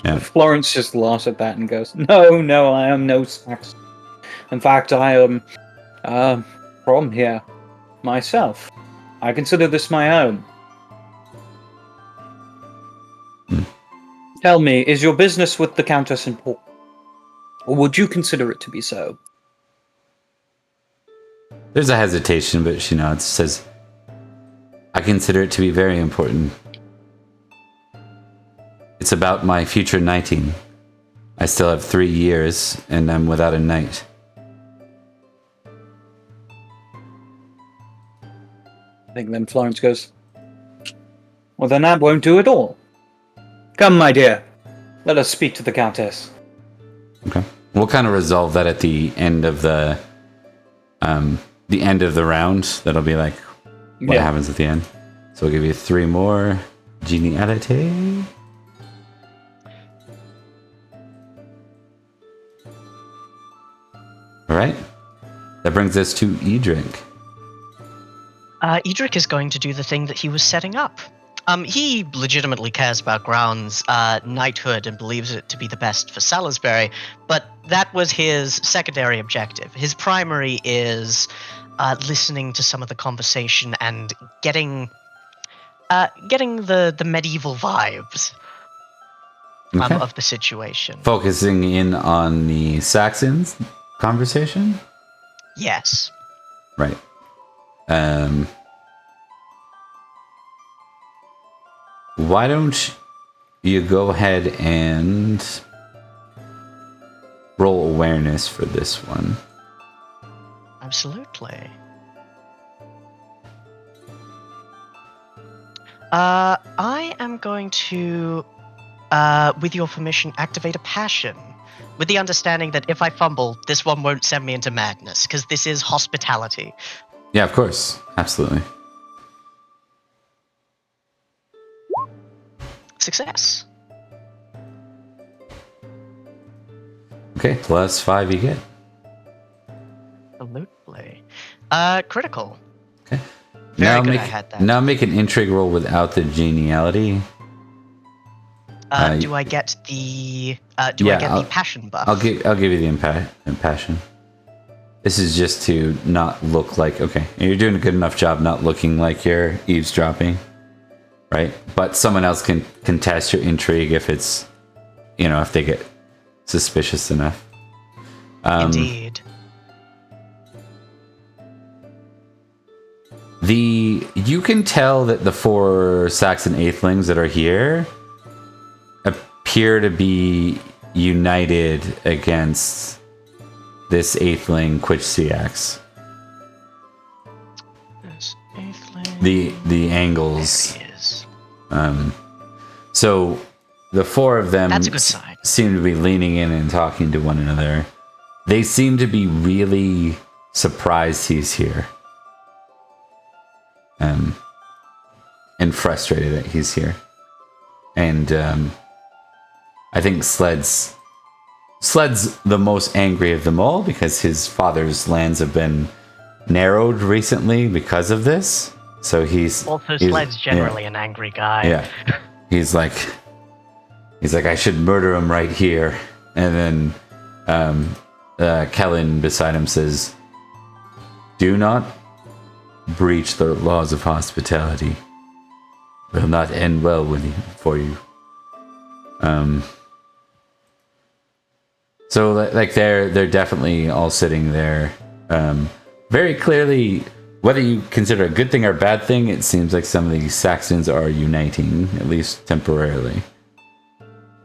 Yeah. Florence just laughs at that and goes, No, I am no Saxon. In fact, I am from here myself. I consider this my own. Tell me, is your business with the Countess important? Or would you consider it to be so? There's a hesitation, but she nods. Says, I consider it to be very important. It's about my future knighting. I still have 3 years, and I'm without a knight. I think then Florence goes, well, then that won't do at all. Come, my dear. Let us speak to the Countess. Okay. We'll kind of resolve that at the end of the round. That'll be like what happens at the end. So we'll give you 3 more. Geniality. All right. That brings us to Edrich. Edrich is going to do the thing that he was setting up. He legitimately cares about Ground's knighthood and believes it to be the best for Salisbury, but that was his secondary objective. His primary is listening to some of the conversation and getting the medieval vibes of the situation. Focusing in on the Saxons conversation? Yes. Right. Why don't you go ahead and roll awareness for this one? Absolutely. I am going to, with your permission, activate a passion. With the understanding that if I fumble, this one won't send me into madness, because this is hospitality. Yeah, of course. Absolutely. Success. Okay, +5 you get. Absolutely. Critical. Okay. Very good, I had that. Now make an intrigue roll without the geniality. Do I get the the passion buff? I'll give you the impassion. This is just to not look like, okay, you're doing a good enough job not looking like you're eavesdropping, right? But someone else can test your intrigue if it's, if they get suspicious enough. Indeed. You can tell that the 4 Saxon Aethelings that are here appear to be united against this Aetheling Quitchiax. This Aetheling. The angles. There he is. So the four of them That's a good sign. seem to be leaning in and talking to one another. They seem to be really surprised he's here. And frustrated that he's here. And I think Sled's the most angry of them all because his father's lands have been narrowed recently because of this. So he's Sled's generally an angry guy. Yeah. He's like, I should murder him right here. And then Kellen beside him says, do not breach the laws of hospitality. Will not end well for you. So like they're definitely all sitting there. Very clearly, whether you consider a good thing or a bad thing, it seems like some of these Saxons are uniting, at least temporarily.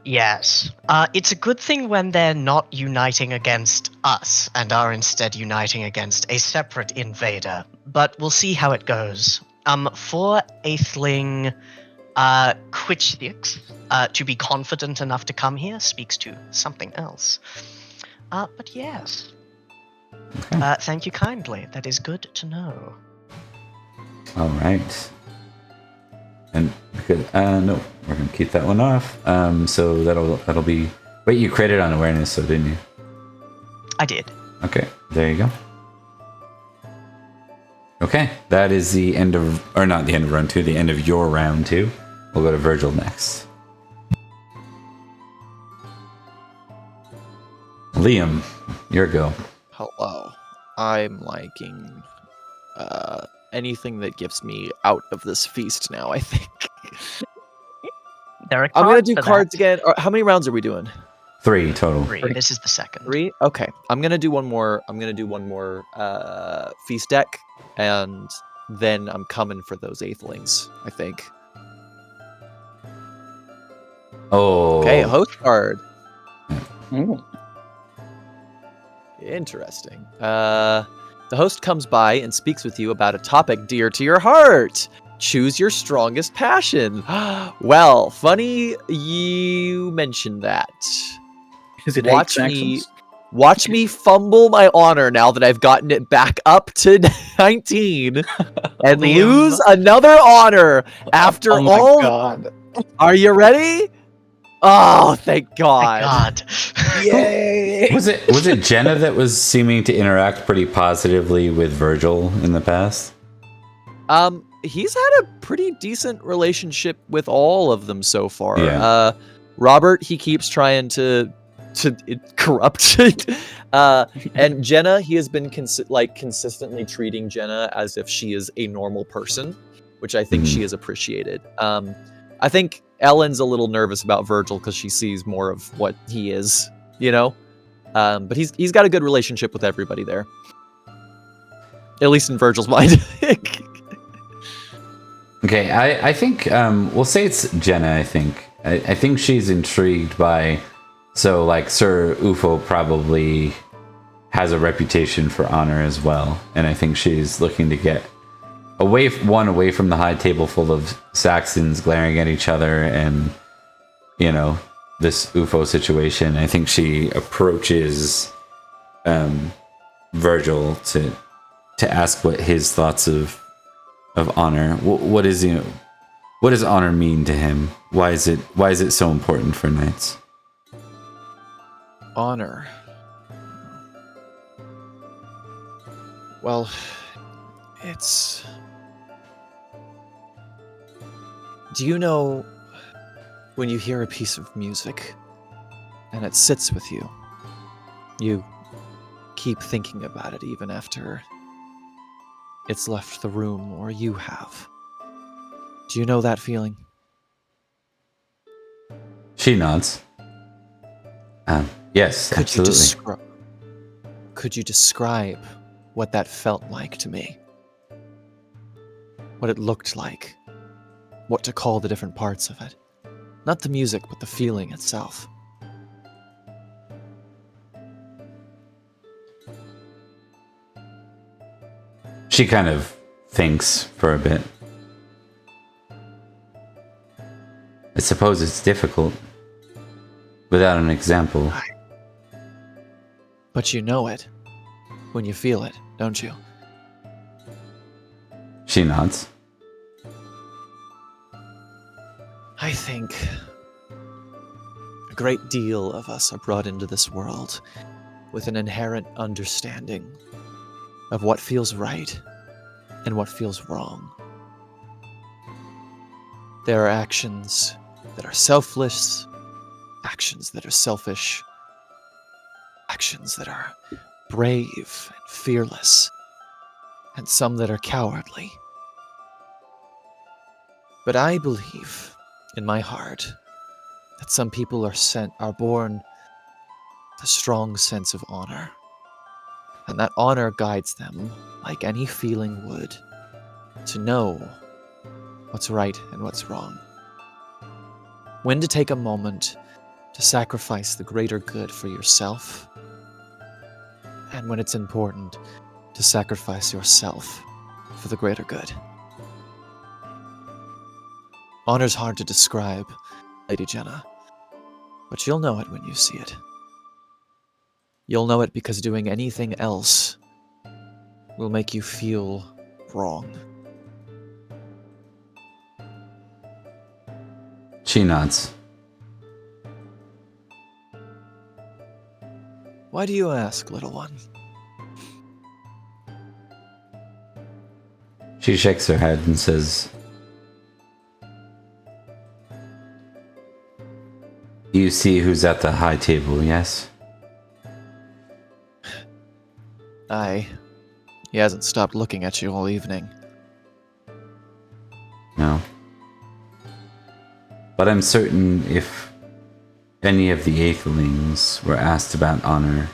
Yes. It's a good thing when they're not uniting against us and are instead uniting against a separate invader. But we'll see how it goes. For Atheling Quitchthix to be confident enough to come here speaks to something else. But yes. Okay. Thank you kindly. That is good to know. All right. And because no, we're gonna keep that one off. So that'll be. Wait, you created on awareness, so didn't you? I did. Okay, there you go. Okay, that is the end of, or not the end of round 2, the end of your round 2. We'll go to Virgil next. Liam, your go. Hello. I'm liking anything that gets me out of this feast now, I think. There are I'm gonna cards do for cards that. again. How many rounds are we doing? 3 total. 3. This is the second. 3? Okay. I'm gonna do one more feast deck, and then I'm coming for those Aethelings, I think. Oh. Okay, a host card. Ooh. Interesting. The host comes by and speaks with you about a topic dear to your heart. Choose your strongest passion. Well, funny you mentioned that. Is it Watch me fumble my honor now that I've gotten it back up to 19 and Liam. lose another honor after Oh my all. god. Are you ready? Oh, thank My God. God. Yay. Was it Jenna that was seeming to interact pretty positively with Virgil in the past? He's had a pretty decent relationship with all of them so far. Yeah. Robert, he keeps trying to corrupt. And Jenna, he has been consistently treating Jenna as if she is a normal person, which I think she has appreciated. I think Ellen's a little nervous about Virgil because she sees more of what he is, you know. But he's got a good relationship with everybody there, at least in Virgil's mind. Okay, I think we'll say it's Jenna. I think she's intrigued by, so like Sir Ufo probably has a reputation for honor as well, and I think she's looking to get away from the high table full of Saxons glaring at each other, and this Ufo situation. I think she approaches Virgil to ask what his thoughts of honor. What does honor mean to him? Why is it so important for knights? Honor. Well, it's... Do you know when you hear a piece of music and it sits with you, you keep thinking about it even after it's left the room or you have? Do you know that feeling? She nods. Yes, absolutely. Could you describe what that felt like to me? What it looked like? What to call the different parts of it? Not the music, but the feeling itself. She kind of thinks for a bit. I suppose it's difficult. without an example. But you know it when you feel it, don't you? She nods. I think a great deal of us are brought into this world with an inherent understanding of what feels right and what feels wrong. There are actions that are selfless, actions that are selfish, actions that are brave and fearless, and some that are cowardly. But I believe in my heart that some people are born with a strong sense of honor, and that honor guides them, like any feeling would, to know what's right and what's wrong. When to take a moment to sacrifice the greater good for yourself, and when it's important to sacrifice yourself for the greater good. Honor's hard to describe, Lady Jenna, but you'll know it when you see it. You'll know it because doing anything else will make you feel wrong. She nods. Why do you ask, little one? She shakes her head and says, "You see who's at the high table, yes?" Aye. He hasn't stopped looking at you all evening. No. But I'm certain if any of the Aethelings were asked about honor,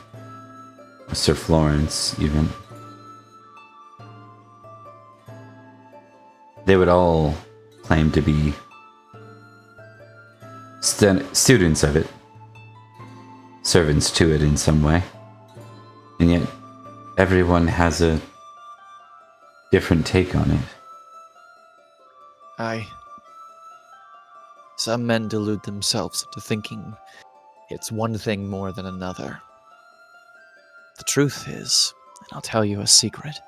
or Sir Florence even, they would all claim to be students of it, servants to it in some way. And yet, everyone has a different take on it. Aye. Some men delude themselves into thinking it's one thing more than another. The truth is, and I'll tell you a secret,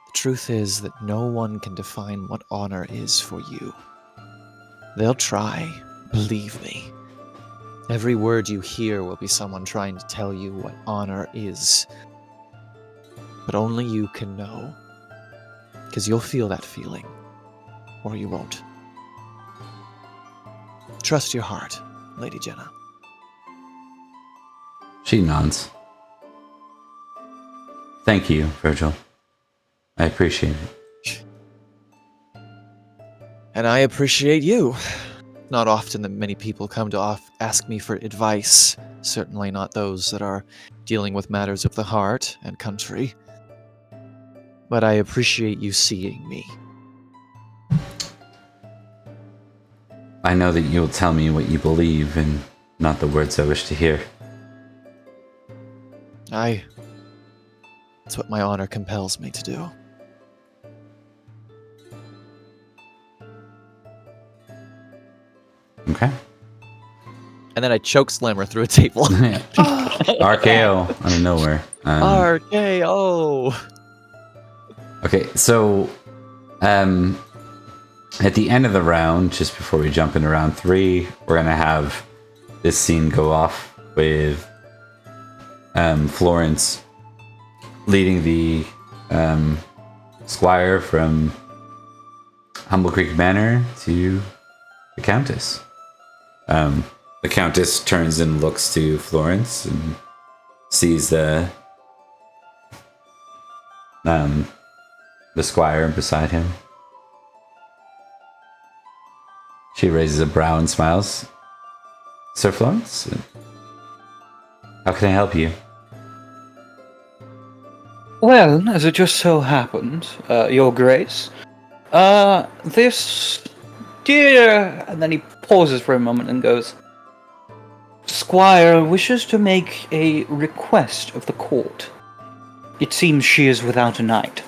the truth is that no one can define what honor is for you. They'll try, believe me. Every word you hear will be someone trying to tell you what honor is. But only you can know, because you'll feel that feeling, or you won't. Trust your heart, Lady Jenna. She nods. Thank you, Virgil. I appreciate it. And I appreciate you. Not often that many people come to ask me for advice, certainly not those that are dealing with matters of the heart and country. But I appreciate you seeing me. I know that you'll tell me what you believe and not the words I wish to hear. Aye. That's what my honor compels me to do. Okay. And then I chokeslam her through a table. RKO out of nowhere. RKO! Okay, so at the end of the round, just before we jump into round 3, we're gonna have this scene go off with Florence leading the squire from Humble Creek Manor to the Countess. The Countess turns and looks to Florence and sees the squire beside him. She raises a brow and smiles. Sir Florence, how can I help you? Well, as it just so happened, Your Grace, this dear... And then he pauses for a moment and goes, Squire wishes to make a request of the court. It seems she is without a knight.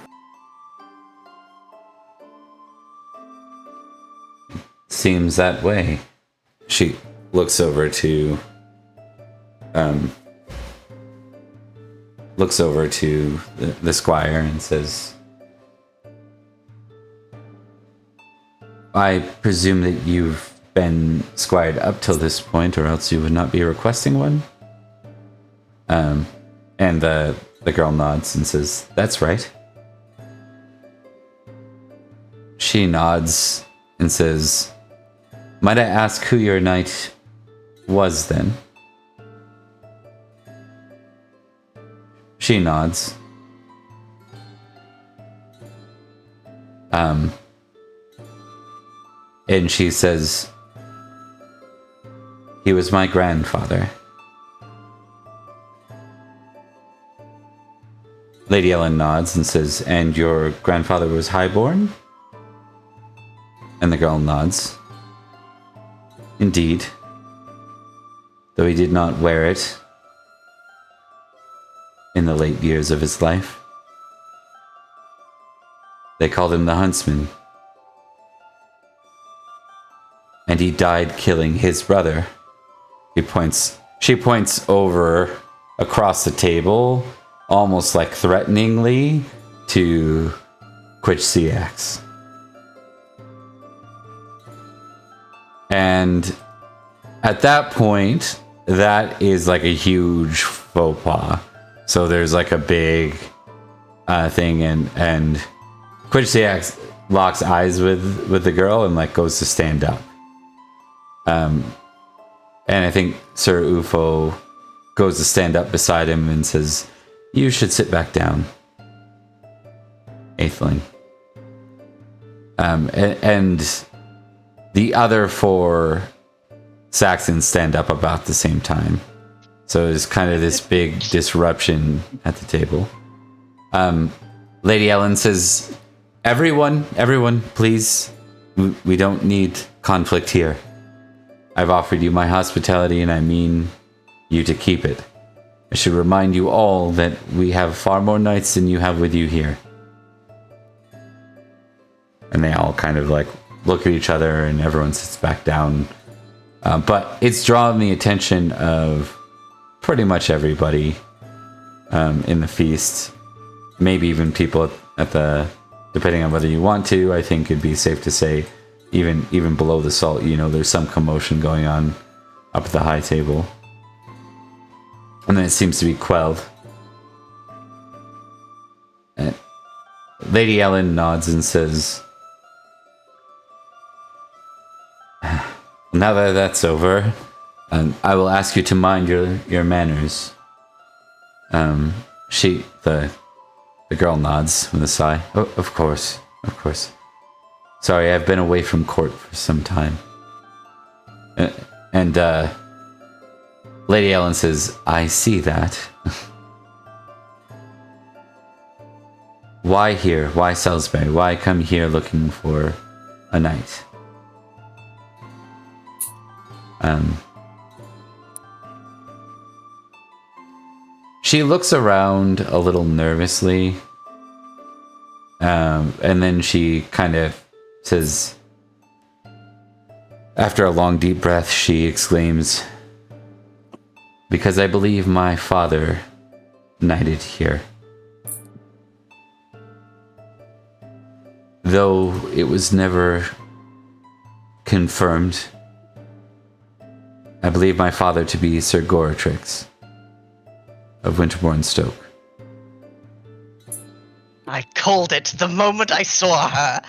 Seems that way. She looks over to the squire and says, I presume that you've been squired up till this point, or else you would not be requesting one? And the girl nods and says, that's right. She nods and says, might I ask who your knight was then? She nods. And she says, he was my grandfather. Lady Ellen nods and says, and your grandfather was highborn? And the girl nods. Indeed. Though he did not wear it in the late years of his life. They called him the Huntsman. And he died killing his brother. She points over across the table, almost like threateningly, to Quitchiax. And at that point, that is like a huge faux pas. So there's like a big thing, and Quitchiax locks eyes with the girl and like goes to stand up. And I think Sir Ufo goes to stand up beside him and says, you should sit back down, Atheling. And the other 4 Saxons stand up about the same time. So there's kind of this big disruption at the table. Lady Ellen says, everyone, please, we don't need conflict here. I've offered you my hospitality and I mean you to keep it. I should remind you all that we have far more knights than you have with you here. And they all kind of like look at each other and everyone sits back down. But it's drawn the attention of pretty much everybody in the feast. Maybe even people at the, depending on whether you want to, I think it'd be safe to say, even below the salt, there's some commotion going on up at the high table. And then it seems to be quelled. And Lady Ellen nods and says, now that that's over, I will ask you to mind your manners. The girl nods with a sigh. Oh, of course. Sorry, I've been away from court for some time. And Lady Ellen says, I see that. Why here? Why Salisbury? Why come here looking for a knight? She looks around a little nervously. And then she kind of says, after a long deep breath, she exclaims, because I believe my father knighted here. Though it was never confirmed, I believe my father to be Sir Goratrix of Winterbourne, Stoke. I called it the moment I saw her.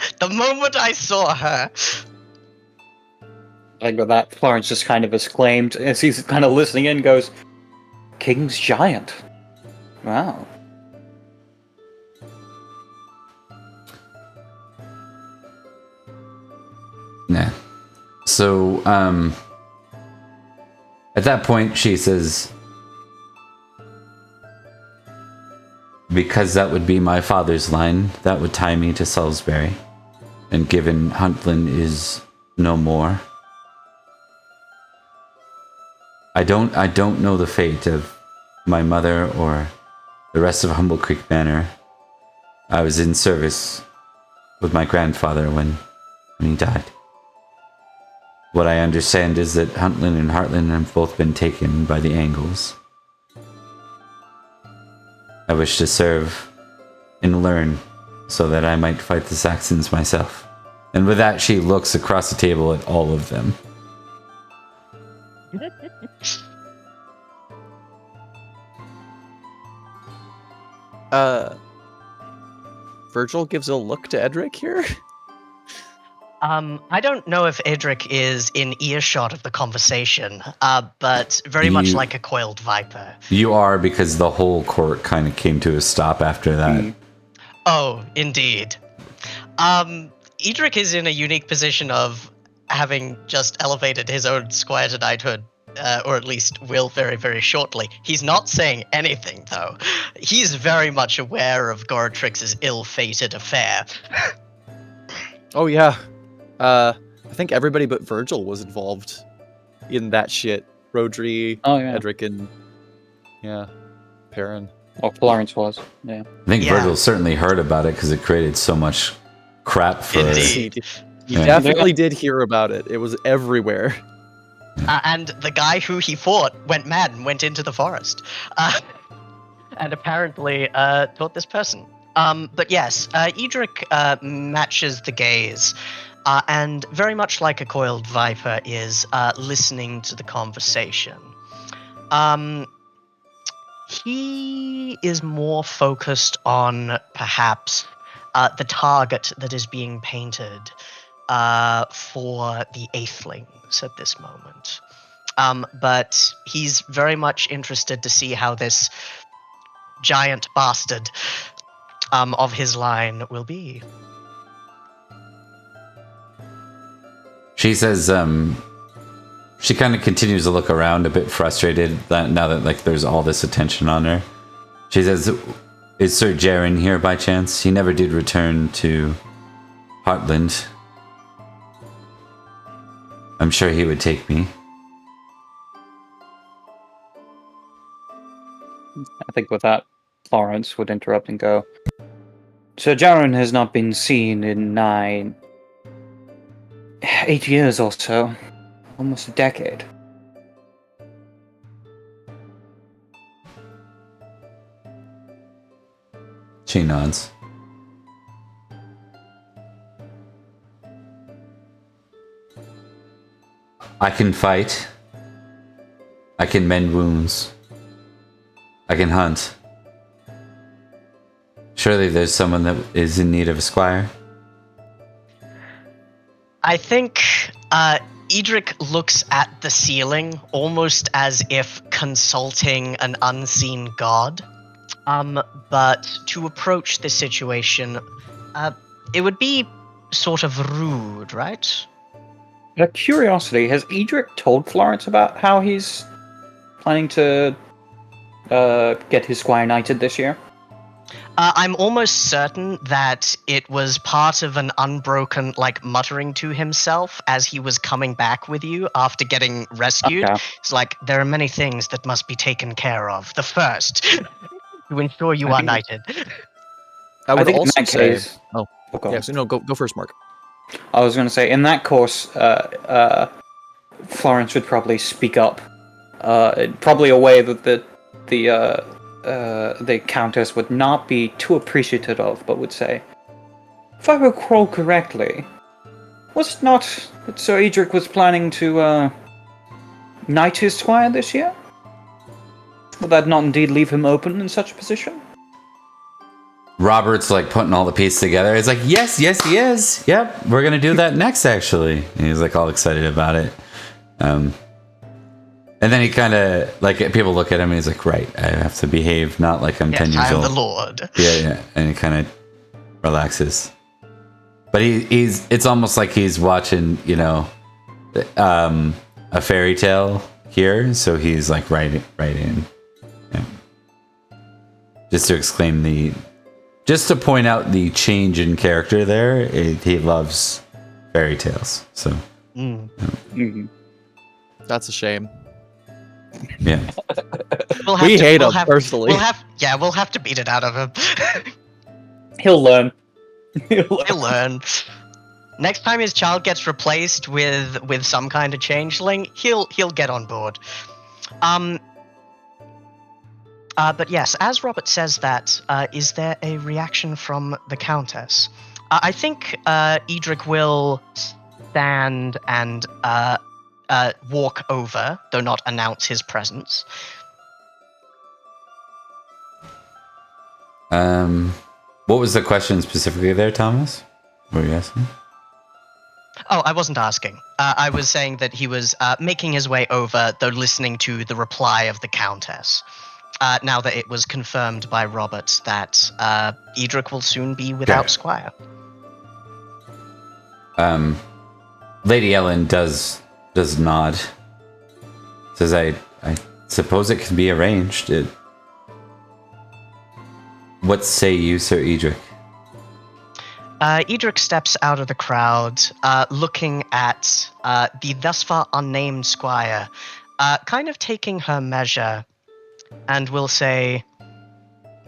I think with that, Florence just kind of exclaimed, as he's kind of listening in, goes, King's Giant. Wow. Nah. So, at that point, she says, because that would be my father's line, that would tie me to Salisbury. And given Huntland is no more, I don't know the fate of my mother or the rest of Humble Creek Manor. I was in service with my grandfather when he died. What I understand is that Huntland and Heartland have both been taken by the Angles. I wish to serve and learn so that I might fight the Saxons myself. And with that, she looks across the table at all of them. Virgil gives a look to Edrich here. I don't know if Edrich is in earshot of the conversation, but very much You- like a coiled viper. You are, because the whole court kind of came to a stop after that. Oh, indeed. Edrich is in a unique position of having just elevated his own squire to knighthood, or at least will very, very shortly. He's not saying anything, though. He's very much aware of Goratrix's ill-fated affair. Oh yeah. I think everybody but Virgil was involved in that shit. Rhodri, Oh, yeah. Edrich, and Perin. Or Florence was. Yeah. I think Yeah. Virgil certainly heard about it because it created so much crap for... Indeed. He Yeah. definitely did hear about it. It was everywhere. And the guy who he fought went mad and went into the forest. And apparently taught this person. But yes, Edrich matches the gaze. And very much like a coiled viper is listening to the conversation. He is more focused on perhaps the target that is being painted for the Aethelings at this moment. But he's very much interested to see how this giant bastard of his line will be. She says, she kind of continues to look around a bit frustrated now that like there's all this attention on her. She says, is Sir Jaren here by chance? He never did return to Heartland. I'm sure he would take me. I think with that, Florence would interrupt and go, Sir Jaren has not been seen in 8 years or so. Almost a decade. She nods. I can fight. I can mend wounds. I can hunt. Surely there's someone that is in need of a squire. I think Edrich looks at the ceiling almost as if consulting an unseen god. But to approach this situation, it would be sort of rude, right? Out of curiosity, has Edrich told Florence about how he's planning to get his squire knighted this year? I'm almost certain that it was part of an unbroken, muttering to himself as he was coming back with you after getting rescued. Okay. It's like, there are many things that must be taken care of. The first, to ensure you are knighted. I would think in also that say. case- Oh, go yeah. on. So no, go first, Mark. I was going to say, in that course, Florence would probably speak up. Probably a way that the Countess would not be too appreciative of, but would say, if I recall correctly, was it not that Sir Edrich was planning to knight his squire this year? Would that not indeed leave him open in such a position? Robert's like putting all the pieces together. He's like, yes, yep, we're gonna do that next actually. And he's like all excited about it. And then he kind of like people look at him and he's like, right, I have to behave not like I'm 10 years I'm old. the Lord. Yeah, and he kind of relaxes. But it's almost like he's watching, a fairy tale here. So he's like right in. Yeah. Just to exclaim just to point out the change in character there, he loves fairy tales. So, Mm-hmm. That's a shame. yeah. We hate him personally. We'll have to beat it out of him. He'll learn. He'll learn. Next time his child gets replaced with some kind of changeling, he'll get on board. But yes, as Robert says that, is there a reaction from the Countess? I think Edrich will stand and walk over, though not announce his presence. What was the question specifically there, Thomas? What were you asking? Oh, I wasn't asking. I was saying that he was making his way over, though listening to the reply of the Countess. Now that it was confirmed by Robert that Edrich will soon be without Squire. Lady Ellen does nod. Says, I suppose it can be arranged. What say you, Sir Edrich? Edrich steps out of the crowd, looking at the thus far unnamed Squire, kind of taking her measure, and will say,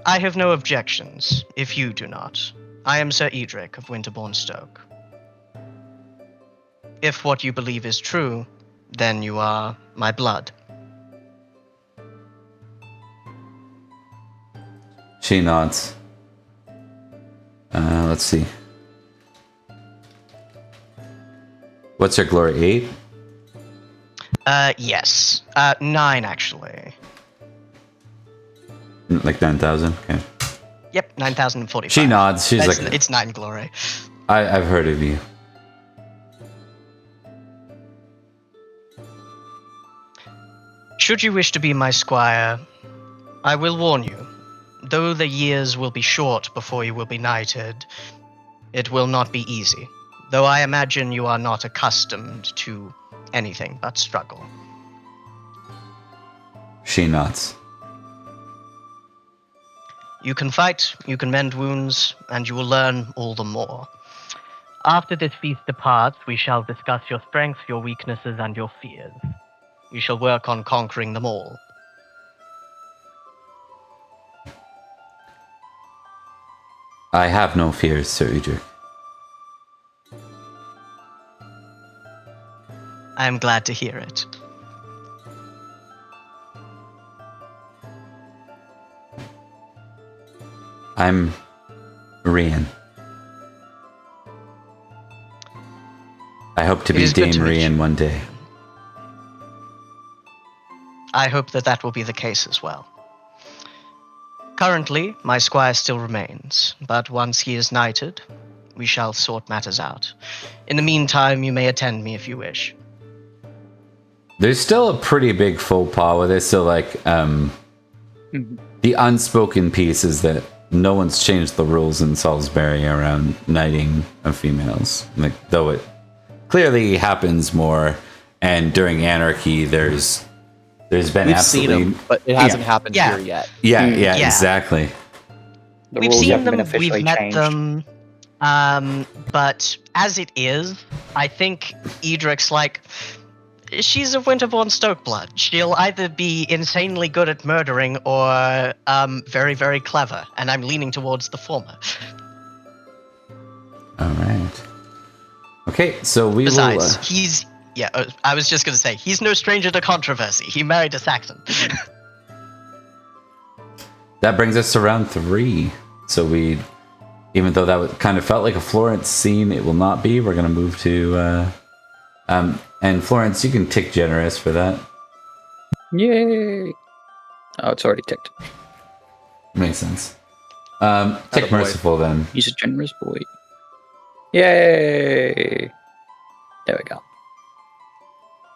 I have no objections, if you do not. I am Sir Edrich of Winterbourne Stoke. If what you believe is true, then you are my blood. She nods. Let's see. What's your glory? 8? Yes. 9, actually. Like 9,000? Okay. Yep, 9,045. She nods. She's That's, like... It's 9 glory. I've heard of you. Should you wish to be my squire, I will warn you. Though the years will be short before you will be knighted, it will not be easy. Though I imagine you are not accustomed to anything but struggle. She nods. You can fight, you can mend wounds, and you will learn all the more. After this feast departs, we shall discuss your strengths, your weaknesses, and your fears. We shall work on conquering them all. I have no fears, Sir Edrich. I am glad to hear it. I'm Rian. I hope to be Dame Rian one day. I hope that will be the case as well. Currently, my squire still remains, but once he is knighted, we shall sort matters out. In the meantime, you may attend me if you wish. There's still a pretty big faux pas with it, so like, the unspoken piece is that no one's changed the rules in Salisbury around knighting of females. Like, though it clearly happens more, and during Anarchy, there's been We've absolutely... seen them, but it hasn't happened here yet. Yeah, exactly. The We've rules seen haven't them, been officially we've met changed. them, but as it is, I think Edric's like, she's a Winterbourne Stoke blood. She'll either be insanely good at murdering or very, very clever, and I'm leaning towards the former. All right. Okay, so we Besides, will... he's... Yeah, I was just going to say, he's no stranger to controversy. He married a Saxon. That brings us to round 3. So we, even though that kind of felt like a Florence scene, it will not be. We're going to move to, and Florence, you can tick generous for that. Yay! Oh, it's already ticked. Makes sense. Tick merciful then. He's a generous boy. Yay! There we go.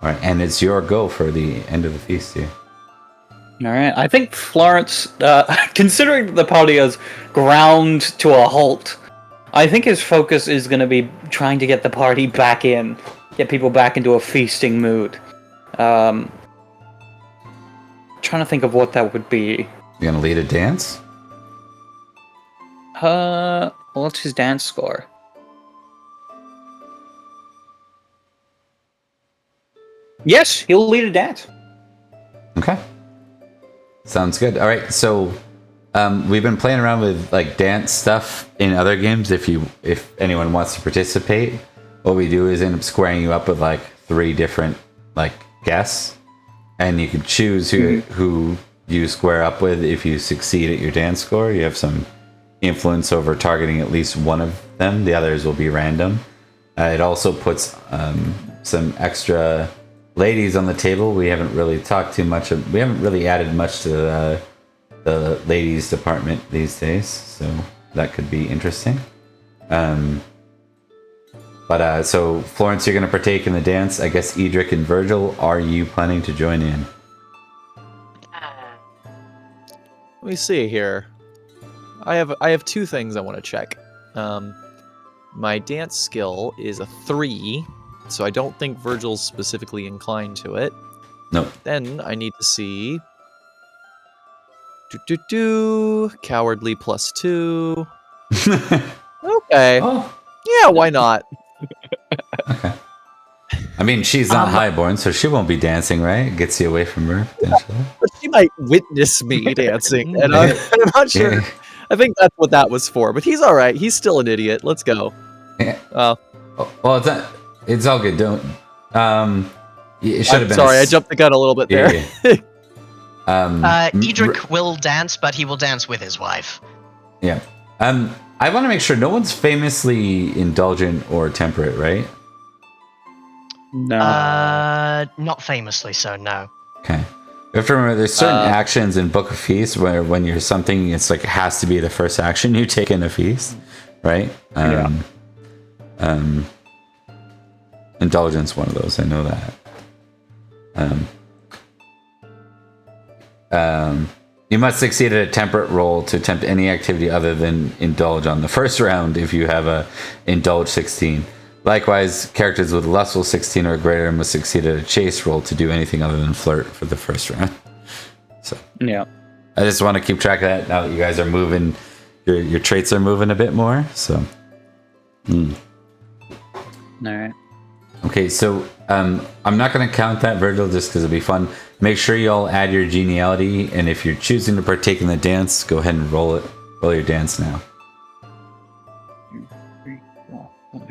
All right, and it's your go for the end of the feast here. All right, I think Florence, considering that the party has ground to a halt, I think his focus is going to be trying to get the party back in, get people back into a feasting mood. Trying to think of what that would be. You gonna lead a dance? What's his dance score? Yes, he'll lead a dance. Okay. Sounds good. All right, so we've been playing around with like dance stuff in other games. If anyone wants to participate, what we do is end up squaring you up with like 3 different like guests, and you can choose who you square up with. If you succeed at your dance score, you have some influence over targeting at least one of them. The others will be random. It also puts some extra ladies on the table. We haven't really talked too much. We haven't really added much to the ladies department these days, so that could be interesting. So Florence, you're going to partake in the dance. I guess Edrich and Virgil, are you planning to join in? Let me see here. I have 2 things I want to check. My dance skill is a 3, so I don't think Virgil's specifically inclined to it. No. Then I need to see. Cowardly +2. Okay. Oh. Yeah, why not? Okay. I mean, she's not highborn, so she won't be dancing, right? Gets you away from her, potentially. But she might witness me dancing, and I'm not sure. Yeah. I think that's what that was for. But he's all right. He's still an idiot. Let's go. Yeah. Well, it's all good. Don't. It should have been. Sorry, I jumped the gun a little bit there. Yeah. Edrich will dance, but he will dance with his wife. Yeah. I want to make sure no one's famously indulgent or temperate, right? No. Not famously so, no. Okay. You have to remember there's certain actions in Book of Feasts where when you're something, it's like it has to be the first action you take in a feast, right? Indulgence, one of those. I know that. You must succeed at a temperate roll to attempt any activity other than indulge on the first round if you have a indulge 16. Likewise, characters with lustful 16 or greater must succeed at a chase roll to do anything other than flirt for the first round. So Yeah. I just want to keep track of that now that you guys are moving. Your traits are moving a bit more. So. All right. Okay, so I'm not going to count that, Virgil, just because it'll be fun. Make sure you all add your geniality, and if you're choosing to partake in the dance, go ahead and roll your dance now.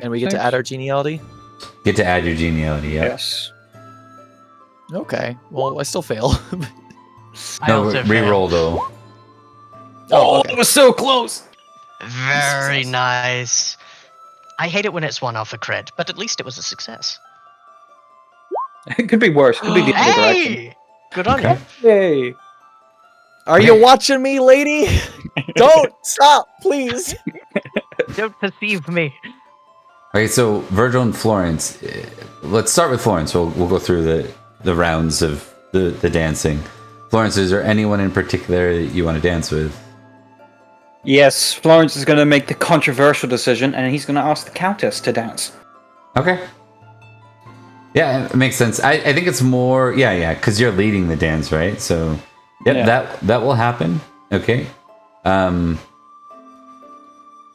And we get to add our geniality? Get to add your geniality, yeah. Yes. Okay. Well, I still fail. I also re-roll though. Oh, okay. It was so close. Very nice. I hate it when it's 1 off a crit, but at least it was a success. It could be worse. It could be the other direction. Hey! Good on Okay. you. Hey. Are you watching me, lady? Don't stop, please. Don't perceive me. Okay, so Virgil and Florence. Let's start with Florence. We'll go through the rounds of the dancing. Florence, is there anyone in particular that you want to dance with? Yes, Florence is going to make the controversial decision, and he's going to ask the Countess to dance. Okay. Yeah, it makes sense. I think it's more, because you're leading the dance, right? So, yep, Yeah. that will happen. Okay.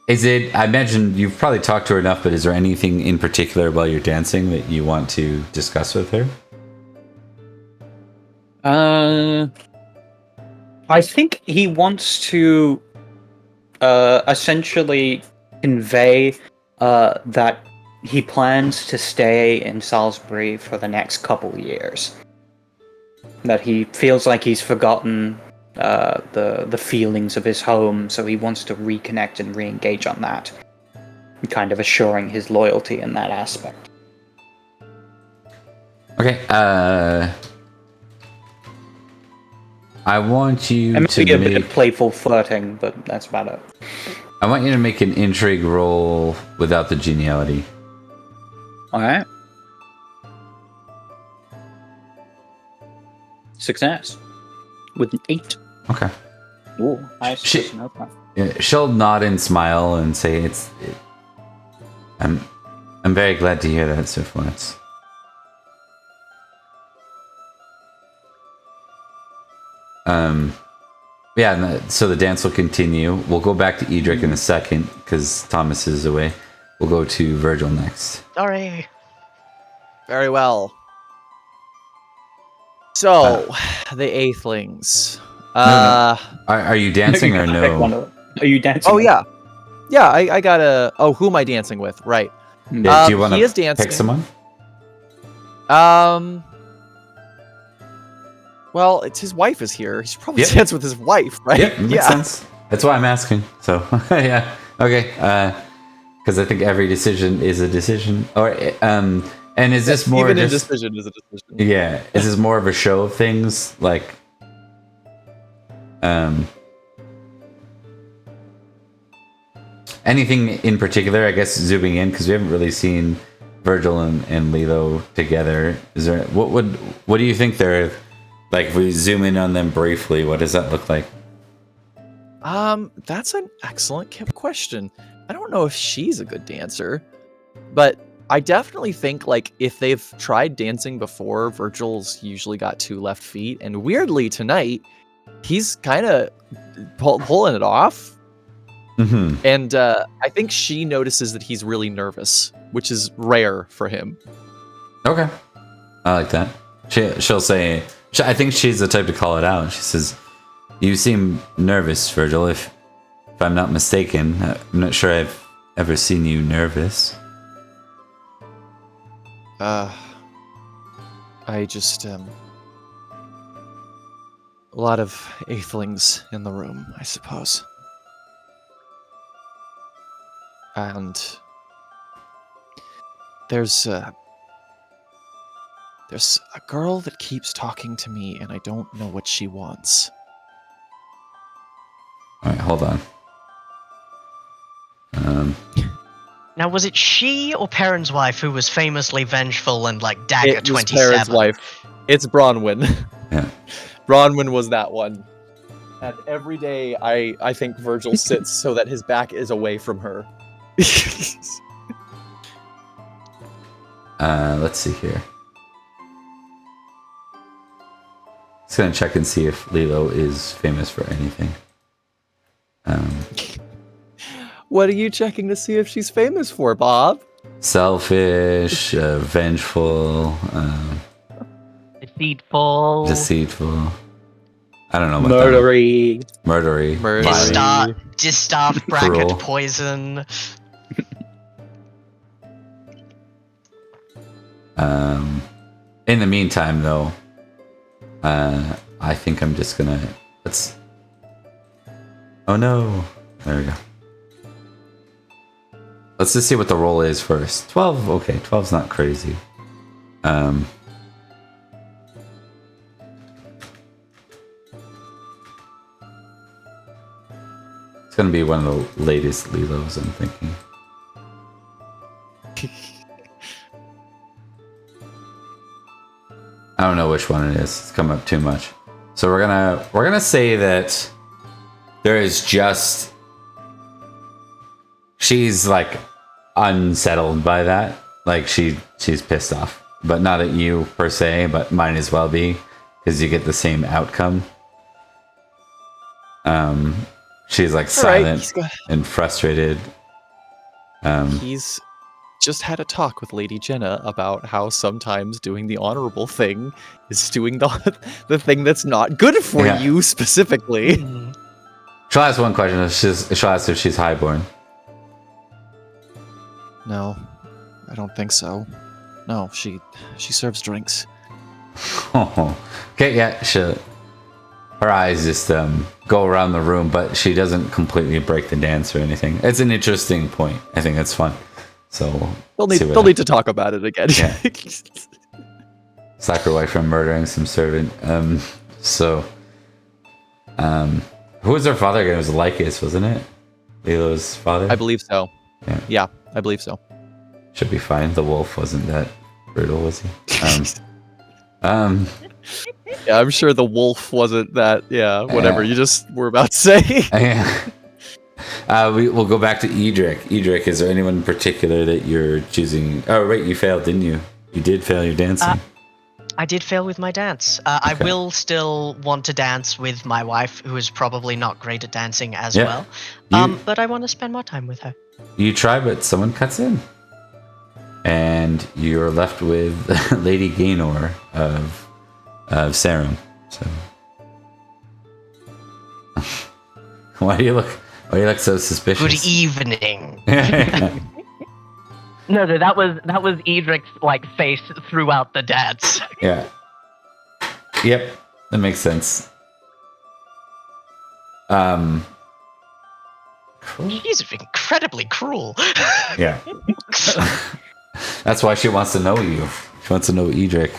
Is it? I imagine you've probably talked to her enough, but is there anything in particular while you're dancing that you want to discuss with her? I think he wants to essentially convey that he plans to stay in Salisbury for the next couple years. That he feels like he's forgotten the feelings of his home, so he wants to reconnect and re-engage on that, kind of assuring his loyalty in that aspect. Okay. I want you And maybe to a bit of playful flirting, but that's about it. I want you to make an intrigue roll without the geniality. Alright. Success. With an 8. Okay. Ooh, nice. She- Yeah, she'll nod and smile and say, I'm very glad to hear that, Sir Florence. So the dance will continue. We'll go back to Edrich in a second because Thomas is away. We'll go to Virgil next. Sorry. Very well. So, the Aethelings. Are you dancing or no? Are you dancing? Oh, yeah. Yeah, I gotta... Oh, who am I dancing with? Right. Yeah, do you want he is to dancing. pick someone? Well, it's his wife is here. He should probably Yep. dance with his wife, right? Yep, makes sense. That's why I'm asking. So, yeah. Okay. Because I think every decision is a decision. Or, and is this more even just... indecision is a decision? Yeah. Is this more of a show of things? Like, anything in particular, I guess, zooming in, because we haven't really seen Virgil and Lilo together. Is there... What do you think they're... Like, if we zoom in on them briefly, what does that look like? That's an excellent question. I don't know if she's a good dancer, but I definitely think, like, if they've tried dancing before, Virgil's usually got 2 left feet, and weirdly tonight, he's kind of pulling it off. Mm-hmm. And I think she notices that he's really nervous, which is rare for him. Okay. I like that. She'll say... I think she's the type to call it out. She says, "You seem nervous, Virgil, if I'm not mistaken. I'm not sure I've ever seen you nervous." I just, a lot of aethelings in the room, I suppose. And there's a girl that keeps talking to me, and I don't know what she wants. All right, hold on. Now, was it she or Perin's wife who was famously vengeful and like dagger It was 27? Perrin's wife. It's Bronwyn. Yeah. Bronwyn was that one. And every day I think Virgil sits so that his back is away from her. Let's see here. Just gonna check and see if Lilo is famous for anything. What are you checking to see if she's famous for, Bob? Selfish, vengeful, Deceitful. deceitful. I don't know about that. Murdery. Murdery. Distaff bracket Cruel. poison. In the meantime, though, I think I'm just gonna... Oh no! There we go. Let's just see what the roll is first. 12? Okay, 12's not crazy. It's gonna be one of the latest Lilos, I'm thinking. I don't know which one it is. It's come up too much. So we're gonna say that there is just... She's like unsettled by that. Like she's pissed off. But not at you per se, but might as well be, because you get the same outcome. She's like silent and frustrated. He's just had a talk with Lady Jenna about how sometimes doing the honorable thing is doing the thing that's not good for you specifically. She'll ask one question. She'll ask if she's highborn. No, I don't think so. No, she serves drinks. Oh, okay, yeah, her eyes just go around the room, but she doesn't completely break the dance or anything. It's an interesting point. I think it's fun. So they'll need to talk about it again. Yeah. Stop her wife from murdering some servant. Who was her father again? It was Lycus, wasn't it? Lilo's father? I believe so. Yeah, I believe so. Should be fine. The wolf wasn't that brutal, was he? Yeah, I'm sure the wolf wasn't that. Yeah, whatever you just were about to say. We'll go back to Edrich. Edrich, is there anyone in particular that you're choosing? Oh, right, you failed, didn't you? You did fail your dancing. I did fail with my dance. I will still want to dance with my wife, who is probably not great at dancing as well. But I want to spend more time with her. You try, but someone cuts in. And you're left with Lady Gaynor of Sarum. So why do you look so suspicious? Good evening. No, that was Edric's like face throughout the dance. Yeah. Yep, that makes sense. Cool. He's incredibly cruel. Yeah. That's why she wants to know you. She wants to know Edrich.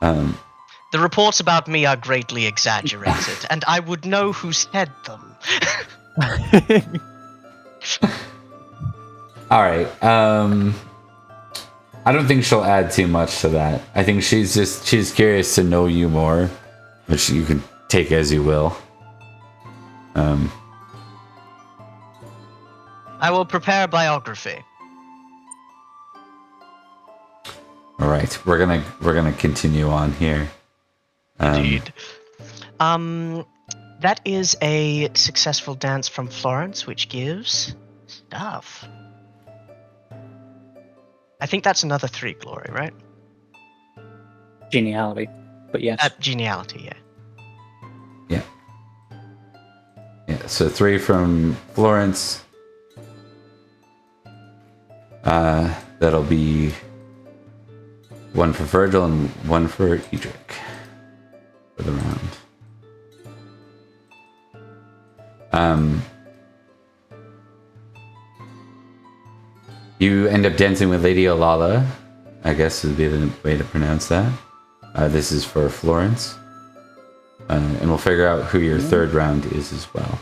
The reports about me are greatly exaggerated, and I would know who said them. All right. I don't think she'll add too much to that. I think she's curious to know you more, which you can take as you will. I will prepare a biography. All right, we're gonna continue on here. Indeed. That is a successful dance from Florence, which gives stuff. I think that's another 3 glory, right? Geniality, but yes. Geniality, yeah. Yeah. So 3 from Florence. That'll be 1 for Virgil and 1 for Edrich for the round. You end up dancing with Lady Olala, I guess would be the way to pronounce that. This is for Florence. And we'll figure out who your 3rd round is as well.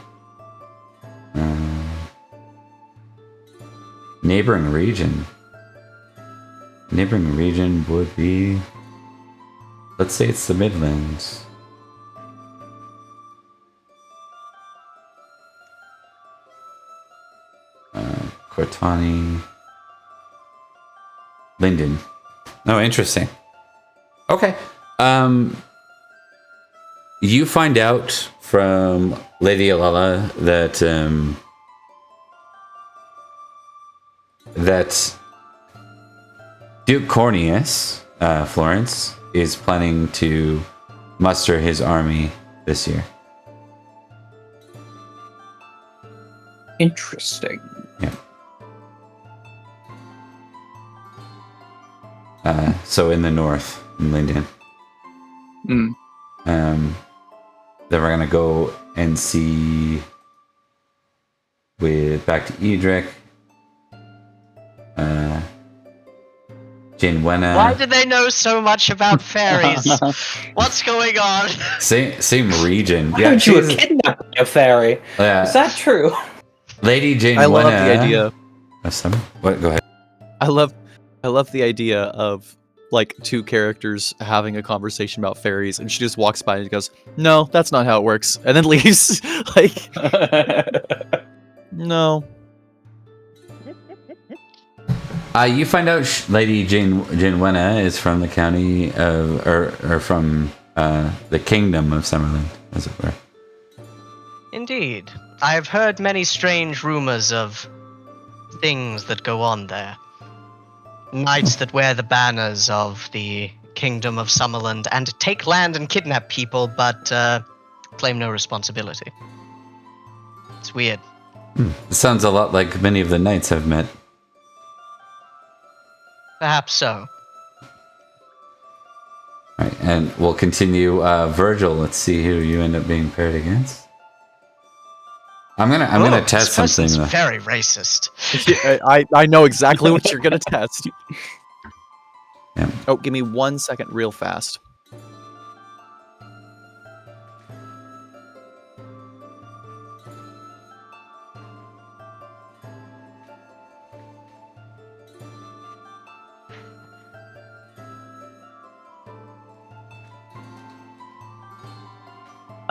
Neighboring region. Neighboring region would be... Let's say it's the Midlands. Cortani... Linden. Oh, interesting. Okay. You find out from Lady Olala that that Duke Corneus, Florence, is planning to muster his army this year. Interesting. Yeah. So in the north, in Linden. Then we're gonna go and see back to Edrich. Jane Wenna. Why do they know so much about fairies? What's going on? Same region. Why don't you were kidnapped by a fairy? Yeah. Is that true? Lady Jane I Wenna. love the idea. What? Go ahead. I love the idea of like 2 characters having a conversation about fairies, and she just walks by and goes, "No, that's not how it works," and then leaves. Like, no. You find out Lady Jane Wenna is from the county of, or from the kingdom of Summerland, as it were. Indeed. I've heard many strange rumors of things that go on there. Knights that wear the banners of the kingdom of Summerland and take land and kidnap people, but claim no responsibility. It's weird. It sounds a lot like many of the knights I've met. Perhaps so. All right, and we'll continue. Virgil, let's see who you end up being paired against. I'm gonna test this something. person's very racist. I know exactly what you're gonna test. Yeah. Oh, give me 1 second, real fast.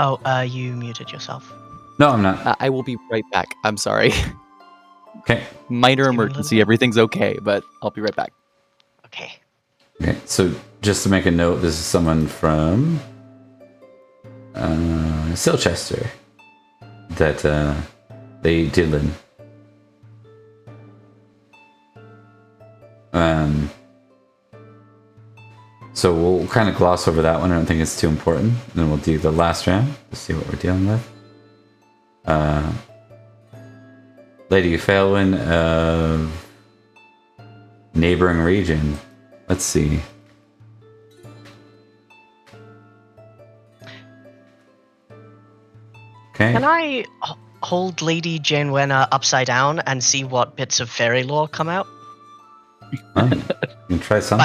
Oh, you muted yourself. No, I'm not. I will be right back. I'm sorry. Okay. Minor emergency. Everything's okay, but I'll be right back. Okay. Okay. So just to make a note, this is someone from Silchester that they did in. So we'll kind of gloss over that one. I don't think it's too important. Then we'll do the last round to see what we're dealing with. Lady Phalwin of neighboring region. Let's see. Okay. Can I hold Lady Janewena upside down and see what bits of fairy lore come out? Oh, you can try something.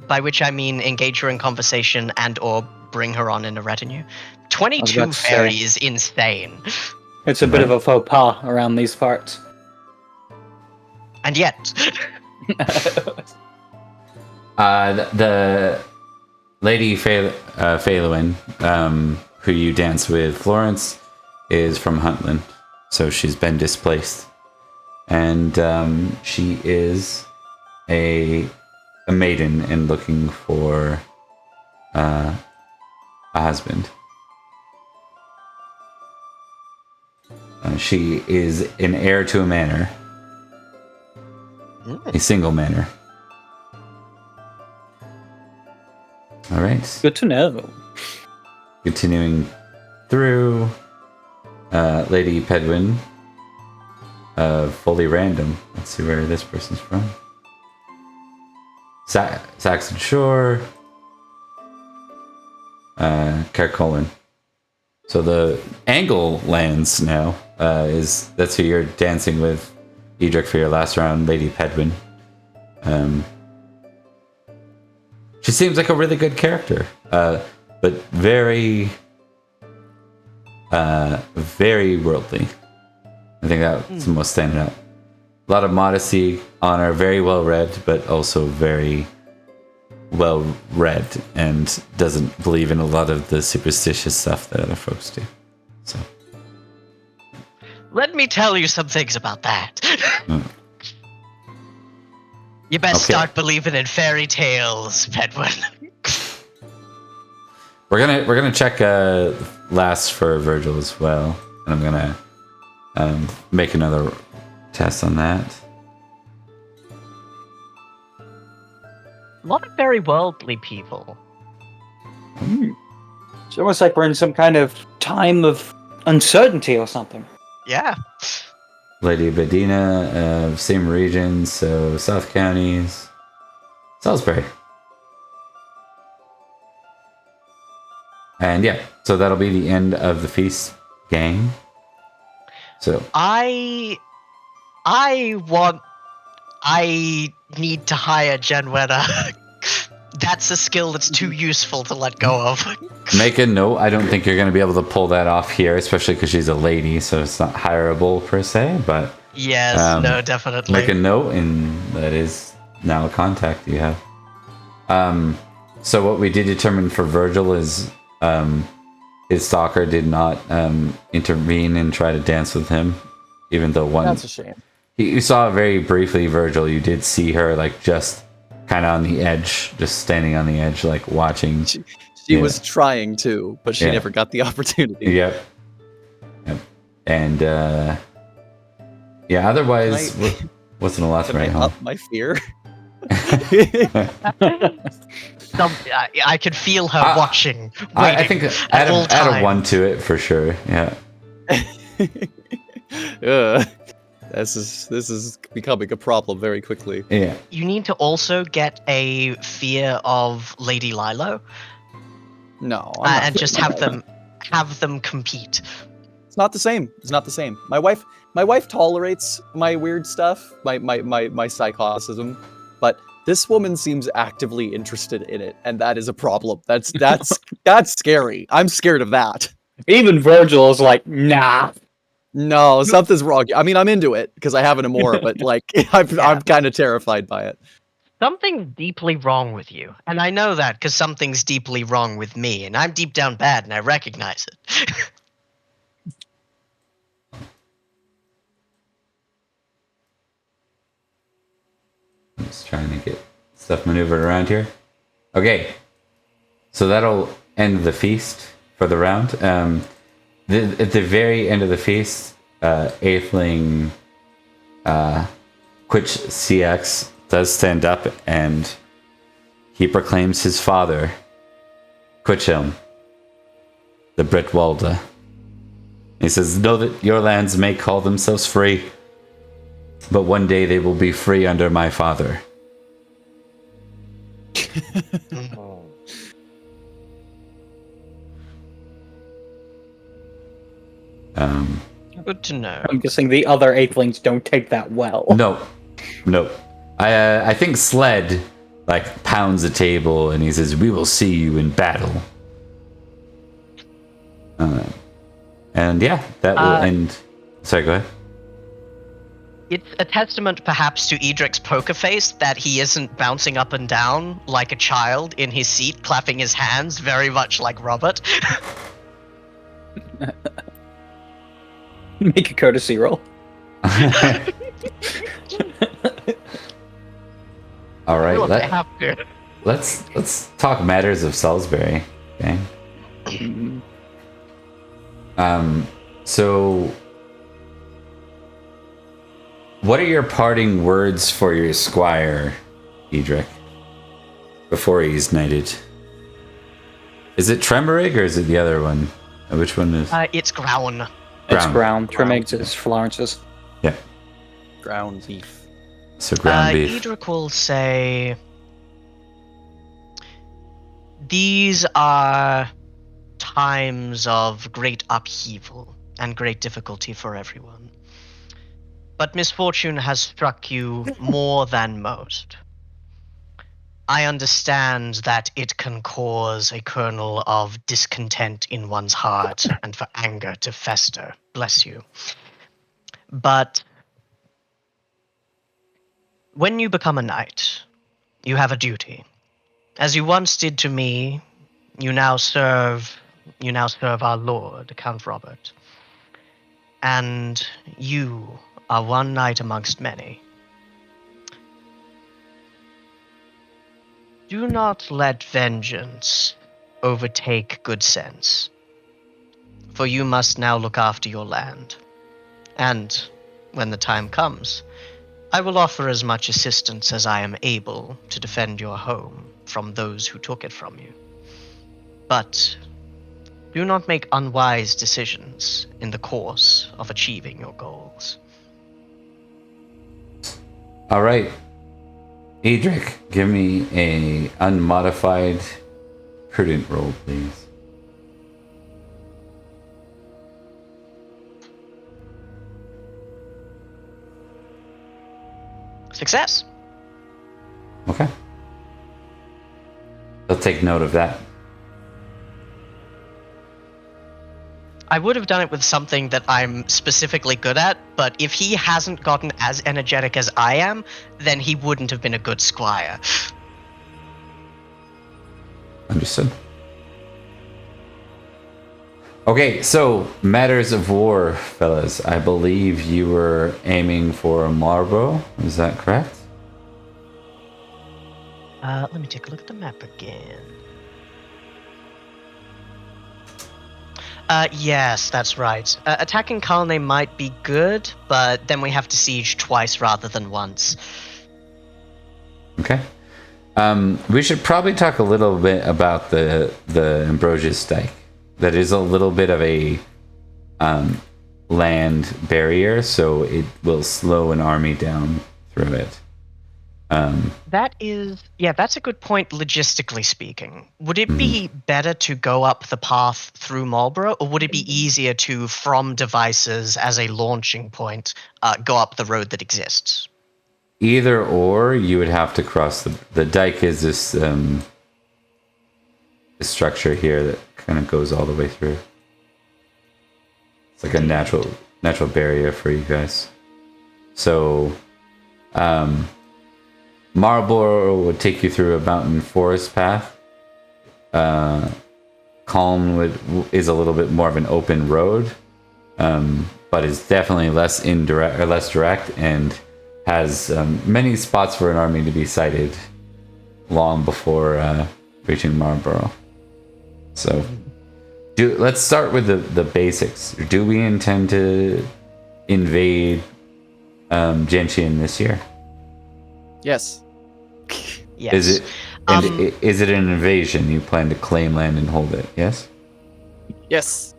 By which I mean engage her in conversation and or bring her on in a retinue. 22 about to say. fairy is insane. It's a bit of a faux pas around these parts. And yet, the Lady Phaelwyn, who you dance with, Florence, is from Huntland, so she's been displaced, and she is a maiden and looking for a husband. She is an heir to a manor, a single manor. All right. Good to know. Continuing through, Lady Pedwin, fully random. Let's see where this person's from. Saxon Shore, Carcolin. So the Angle lands now. That's who you're dancing with, Edrich, for your last round, Lady Pedwin. She seems like a really good character, but very, very worldly. I think that's the most standing out. A lot of modesty, honor, very well read, but also very well read, and doesn't believe in a lot of the superstitious stuff that other folks do. So, let me tell you some things about that. You best start believing in fairy tales, Pedwin. We're gonna check last for Virgil as well, and I'm gonna make another test on that. A lot of very worldly people. It's almost like we're in some kind of time of uncertainty or something. Yeah. Lady Bedina, same region, so South Counties, Salisbury. And yeah, so that'll be the end of the feast, gang. So I need to hire Janewena. That's a skill that's too useful to let go of. make a note. I don't think you're going to be able to pull that off here, especially because she's a lady, so it's not hireable per se. But yes, no, definitely. Make a note, and that is now a contact you have. So what we did determine for Virgil is his stalker did not intervene and try to dance with him, even though one. That's a shame. You saw very briefly, Virgil. You did see her like just kind of on the edge, just standing on the edge, like watching. She was trying to, but she never got the opportunity. Yep. And otherwise, wasn't a lot to write home. Up my fear. I could feel her watching. I think add a 1 to it for sure. Yeah. This is becoming a problem very quickly. Yeah. You need to also get a fear of Lady Lilo. No, and just have them compete. It's not the same. It's not the same. My wife tolerates my weird stuff, my psychoticism, but this woman seems actively interested in it, and that is a problem. That's scary. I'm scared of that. Even Virgil is like, nah. No, something's wrong. I mean, I'm into it because I have an Amora, but like, I'm kind of terrified by it. Something's deeply wrong with you, and I know that because something's deeply wrong with me, and I'm deep down bad, and I recognize it. I'm just trying to get stuff maneuvered around here. Okay, so that'll end the feast for the round. At the very end of the feast, Aethling Quich CX does stand up and he proclaims his father, Quichelm, the Britwalda. He says, "Know that your lands may call themselves free, but one day they will be free under my father. Good to know. I'm guessing the other Aethelings don't take that well. No. I think Sled pounds the table and he says, "We will see you in battle." And yeah, that will end. Sorry, go ahead. It's a testament, perhaps, to Edric's poker face that he isn't bouncing up and down like a child in his seat, clapping his hands, very much like Robert. Make a courtesy roll. All right, Look, I have to. let's talk matters of Salisbury. Okay. So, what are your parting words for your squire, Edrich, before he's knighted? Is it Tremorig or is it the other one? Which one is? It's Grown. It's Ground. Trimeggs is Florence's. Yeah. Ground beef. So ground beef. Edrich will say, "These are times of great upheaval and great difficulty for everyone. But misfortune has struck you more than most. I understand that it can cause a kernel of discontent in one's heart and for anger to fester. Bless you. But when you become a knight, you have a duty. As you once did to me, you now serve our Lord, Count Robert. And you are one knight amongst many. Do not let vengeance overtake good sense, for you must now look after your land. And when the time comes, I will offer as much assistance as I am able to defend your home from those who took it from you. But do not make unwise decisions in the course of achieving your goals." All right. Edrich, give me a unmodified prudent roll, please. Success. Okay. I'll take note of that. I would have done it with something that I'm specifically good at, but if he hasn't gotten as energetic as I am, then he wouldn't have been a good squire. Understood. Okay, so matters of war, fellas. I believe you were aiming for Marlborough. Is that correct? Let me take a look at the map again. Yes, that's right. Attacking Kalne might be good, but then we have to siege twice rather than once. Okay. We should probably talk a little bit about the Ambrosius Dyke. That is a little bit of a land barrier, so it will slow an army down through it. That's a good point logistically speaking. Would it be better to go up the path through Marlborough, or would it be easier to, from devices as a launching point, go up the road that exists? Either or, you would have to cross the dike is this structure here that kind of goes all the way through. It's like a natural barrier for you guys. So, Marlborough would take you through a mountain forest path. Calm is a little bit more of an open road, but is definitely less direct, and has many spots for an army to be sighted long before reaching Marlborough. So, let's start with the basics. Do we intend to invade Gentian this year? Yes. Yes. Is it an invasion? You plan to claim land and hold it? Yes. Yes.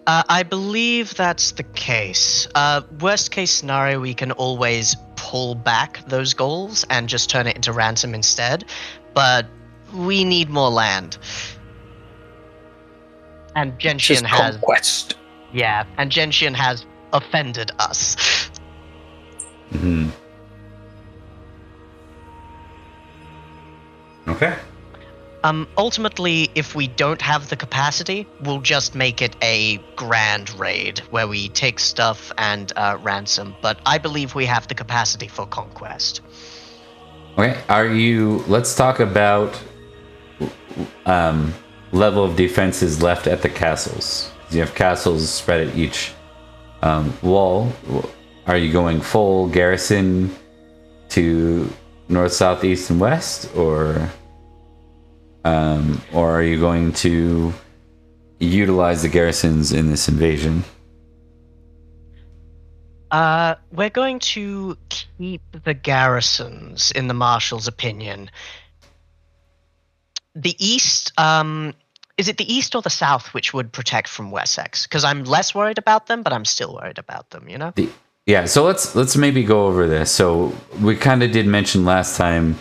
I believe that's the case. Worst case scenario, we can always pull back those goals and just turn it into ransom instead. But we need more land. And Just Gentian has, conquest. yeah, and Gentian has offended us. Hmm. Okay. Ultimately, if we don't have the capacity, we'll just make it a grand raid where we take stuff and ransom. But I believe we have the capacity for conquest. Okay. Let's talk about level of defenses left at the castles. You have castles spread at each wall. Are you going full garrison to north, south, east, and west, or are you going to utilize the garrisons in this invasion? We're going to keep the garrisons, in the marshal's opinion. The east, is it the east or the south which would protect from Wessex? Because I'm less worried about them, but I'm still worried about them, you know? Yeah, so let's maybe go over this. So we kind of did mention last time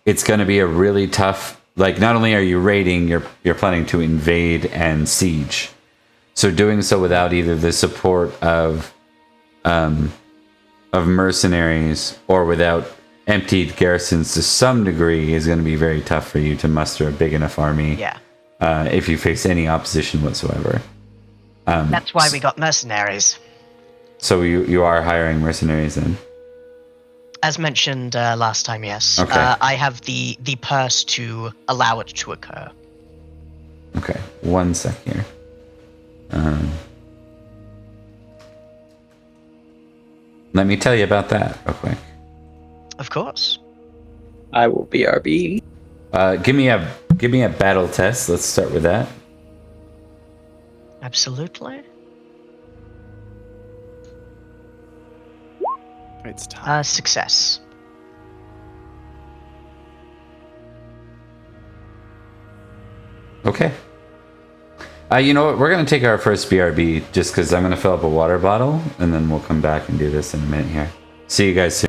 it's going to be a really tough, like, not only are you raiding, you're planning to invade and siege. So doing so without either the support of mercenaries or without emptied garrisons to some degree is going to be very tough for you to muster a big enough army. Yeah. If you face any opposition whatsoever. That's why we got mercenaries. So you are hiring mercenaries then? As mentioned last time, yes. Okay. I have the purse to allow it to occur. Okay, 1 sec here. Let me tell you about that real quick. Of course. I will BRB. Give me a battle test. Let's start with that. Absolutely. It's time. Success. Okay. You know what? We're gonna take our first BRB just because I'm gonna fill up a water bottle, and then we'll come back and do this in a minute here. See you guys soon.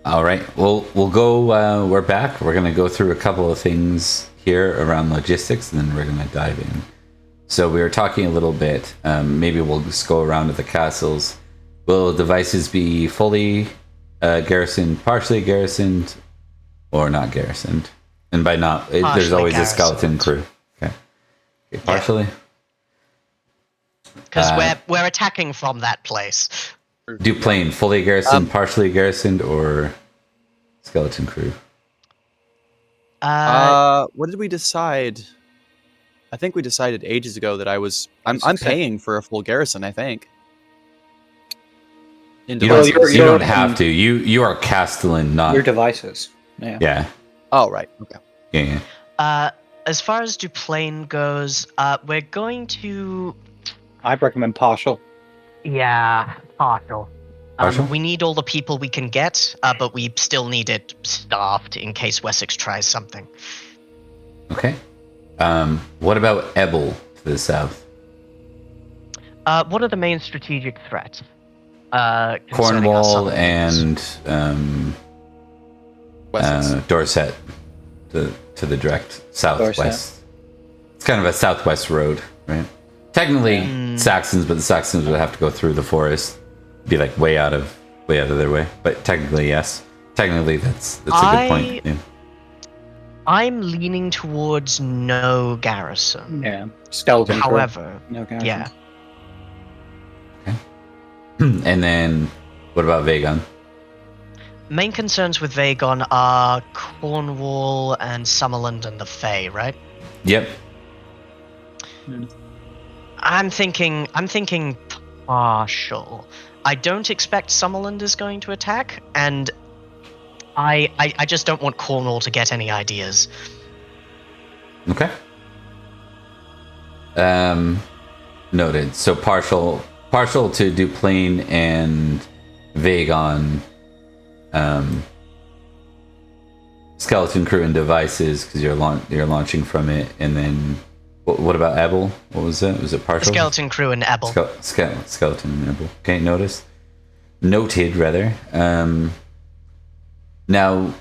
All right. We'll go. We're back. We're gonna go through a couple of things here around logistics, and then we're gonna dive in. So we were talking a little bit. Maybe we'll just go around to the castles. Will devices be fully garrisoned, partially garrisoned, or not garrisoned? And by not, there's always a skeleton crew. Okay. Partially. Because we're attacking from that place. Do plane fully garrisoned, partially garrisoned, or skeleton crew? What did we decide? I think we decided ages ago that I'm paying for a full garrison, I think. You don't have to. You are castellan, not your devices. Yeah. Yeah. Oh, right. Okay. Yeah. As far as Duplain goes, we're going to... I'd recommend partial. Yeah, partial. Partial? We need all the people we can get, but we still need it staffed in case Wessex tries something. Okay. What about Ebel to the south? What are the main strategic threats? Cornwall and Dorset to the direct southwest. Dorset. It's kind of a southwest road, right? Technically Saxons, but the Saxons would have to go through the forest, be like way out of their way. But technically, yes. Technically, that's a good point. Yeah. I'm leaning towards no garrison. Yeah, skeleton. However, no garrison. Yeah. Okay. And then, what about Vagon? Main concerns with Vagon are Cornwall and Summerland and the Fae, right? Yep. I'm thinking partial. I don't expect Summerland is going to attack, and I just don't want Cornwall to get any ideas. Okay. Noted. So partial to Duplain and Vagon. Skeleton crew and devices because you're launching from it, and then what about Ebel? What was it? Was it partial? Skeleton crew and Ebel. Skeleton and Ebel. Okay, noted rather. Now,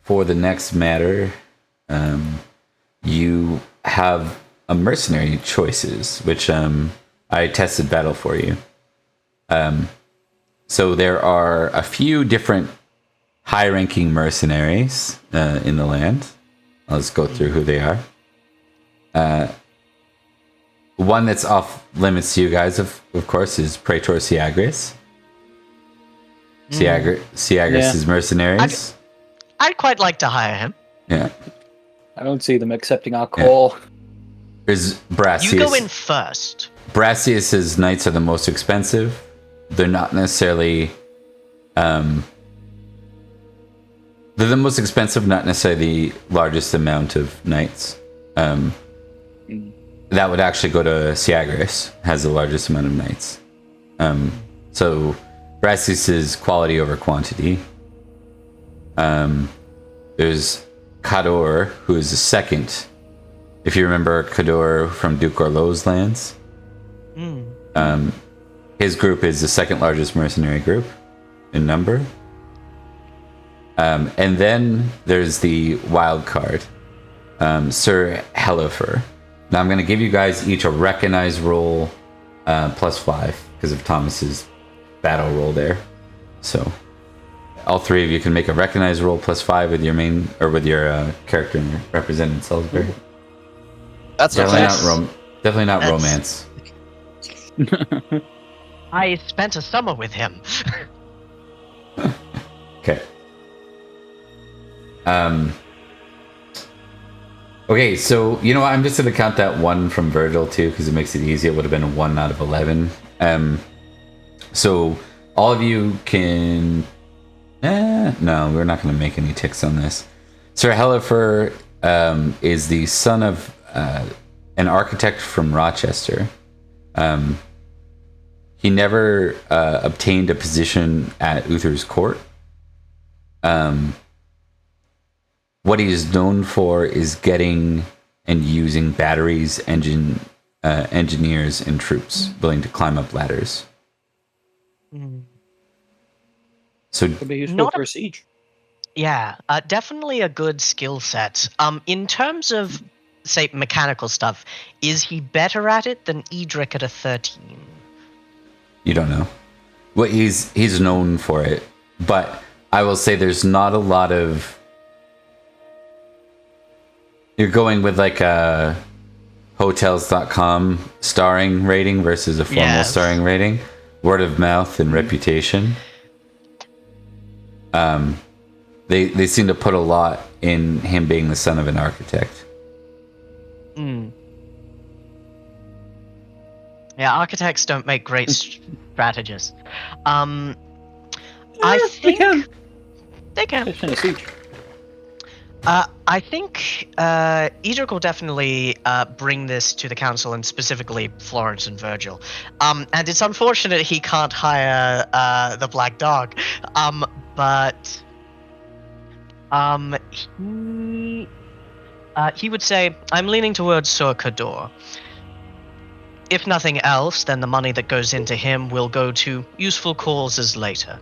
for the next matter, you have a mercenary choices, which I tested battle for you. So there are a few different high-ranking mercenaries in the land. Let's go through who they are. One that's off limits to you guys, of course, is Praetor Siagris. Siagris' mercenaries. I'd quite like to hire him. Yeah. I don't see them accepting our call. Yeah. There's Brassius. You go in first. Brassius' knights are the most expensive. They're not necessarily... they're the most expensive, not necessarily the largest amount of knights. That would actually go to Siagris, has the largest amount of knights. So Brassius is quality over quantity. There's Cador, who is the second. If you remember Cador from Duke Orlo's lands, his group is the second largest mercenary group in number. And then there's the wild card, Sir Hellifer. Now I'm going to give you guys each a recognize roll +5 because of Thomas's battle roll there. So all three of you can make a recognize roll +5 with your main or with your character representing Salisbury. That's definitely not romance. I spent a summer with him. Okay. Okay, so you know what? I'm just gonna count that 1 from Virgil too, because it makes it easy. It would have been a 1 out of 11. So all of you can. No, we're not gonna make any ticks on this. Sir Hellifer is the son of an architect from Rochester. He never obtained a position at Uther's court. What he is known for is getting and using batteries, engineers, and troops willing to climb up ladders. So Could be useful Not for a siege. Yeah, definitely a good skill set. In terms of, say, mechanical stuff, is he better at it than Edrich at a 13? you don't know. Well, he's known for it, but I will say there's not a lot of. You're going with like a hotels.com starring rating versus a formal starring rating, word of mouth and reputation. They seem to put a lot in him being the son of an architect. Yeah, architects don't make great strategists. I think they can. It's in a siege. I think Edrich will definitely bring this to the council, and specifically Florence and Virgil. And it's unfortunate he can't hire the Black Dog, but he would say, "I'm leaning towards Sir Cador. If nothing else, then the money that goes into him will go to useful causes later."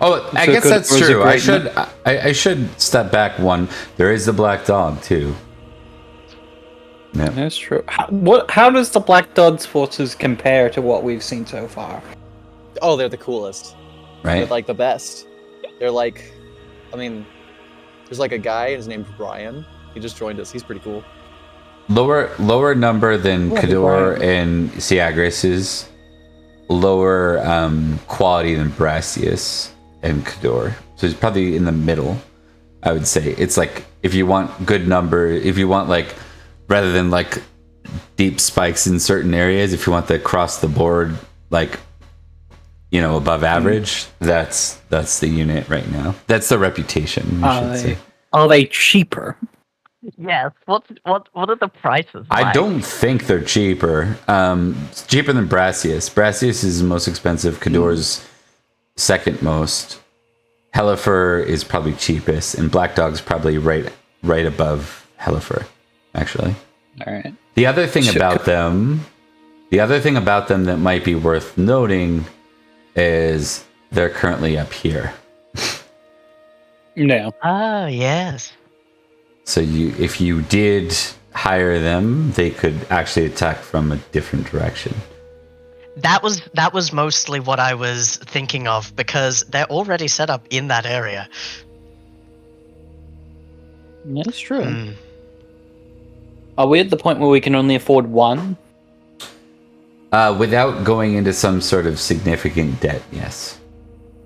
Oh, I guess that's true. I should step back one. There is the Black Dog too. Yeah. That's true. How does the Black Dog's forces compare to what we've seen so far? Oh, they're the coolest. Right. They're like the best. They're like, I mean, there's like a guy. His name's Brian. He just joined us. He's pretty cool. Lower number than Cador and Siagris's. Lower quality than Brassius and Cador. So he's probably in the middle, I would say. It's like, if you want good number, if you want like, rather than like deep spikes in certain areas, if you want the across the board, like, you know, above average, that's the unit right now. That's the reputation, I should say. Are they cheaper? Yes. What are the prices? I don't think they're cheaper. Cheaper than Brassius. Brassius is the most expensive. Cador's second most. Hellifer is probably cheapest, and Black Dog's probably right above Hellifer, actually. All right. The other thing about them that might be worth noting is they're currently up here. No. Oh, yes. So if you did hire them, they could actually attack from a different direction. That was mostly what I was thinking of, because they're already set up in that area. That's true. Are we at the point where we can only afford one? Without going into some sort of significant debt, yes.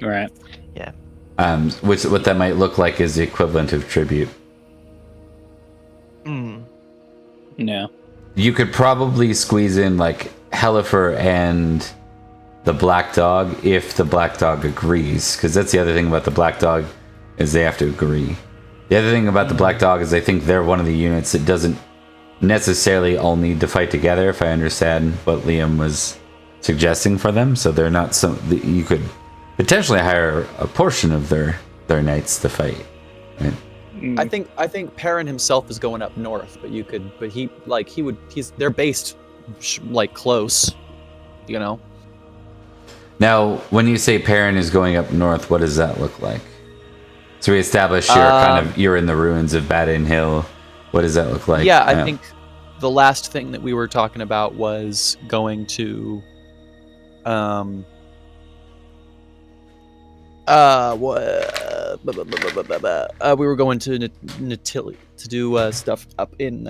All right. Yeah. What that might look like is the equivalent of tribute. No. You could probably squeeze in like Hellifer and the Black Dog if the Black Dog agrees, because that's the other thing about the Black Dog is they have to agree. The other thing about the Black Dog is I think they're one of the units that doesn't necessarily all need to fight together, if I understand what Liam was suggesting for them. So they're not you could potentially hire a portion of their knights to fight. Right? I think Perin himself is going up north, but they're based like close, you know. Now, when you say Perin is going up north, what does that look like? So we established you're in the ruins of Badin Hill. What does that look like? Yeah, I think the last thing that we were talking about was going to we were going to Nanteleod to do stuff up in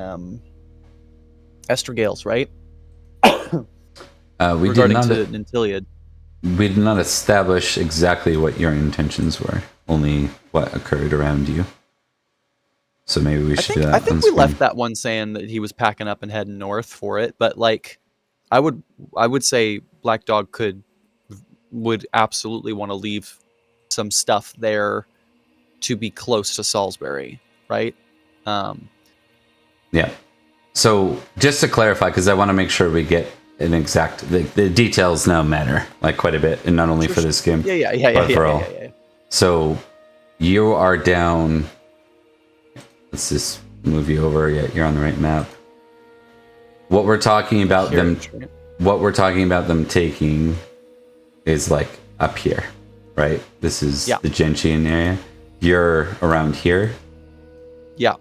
Estergales, right? We regarding to Nanteleod. We did not establish exactly what your intentions were, only what occurred around you. So maybe we should do that. I think we left that one saying that he was packing up and heading north for it, but like, I would say Black Dog would absolutely want to leave some stuff there to be close to Salisbury, right? Yeah. So just to clarify, because I want to make sure we get an exact, the details now matter like quite a bit, and not only for this game, but for all. So you are down. Let's just move you over. Yeah, you're on the right map. What we're talking about them taking is like up here. right? This is Yeah. the Gentian area. You're around here. Yeah.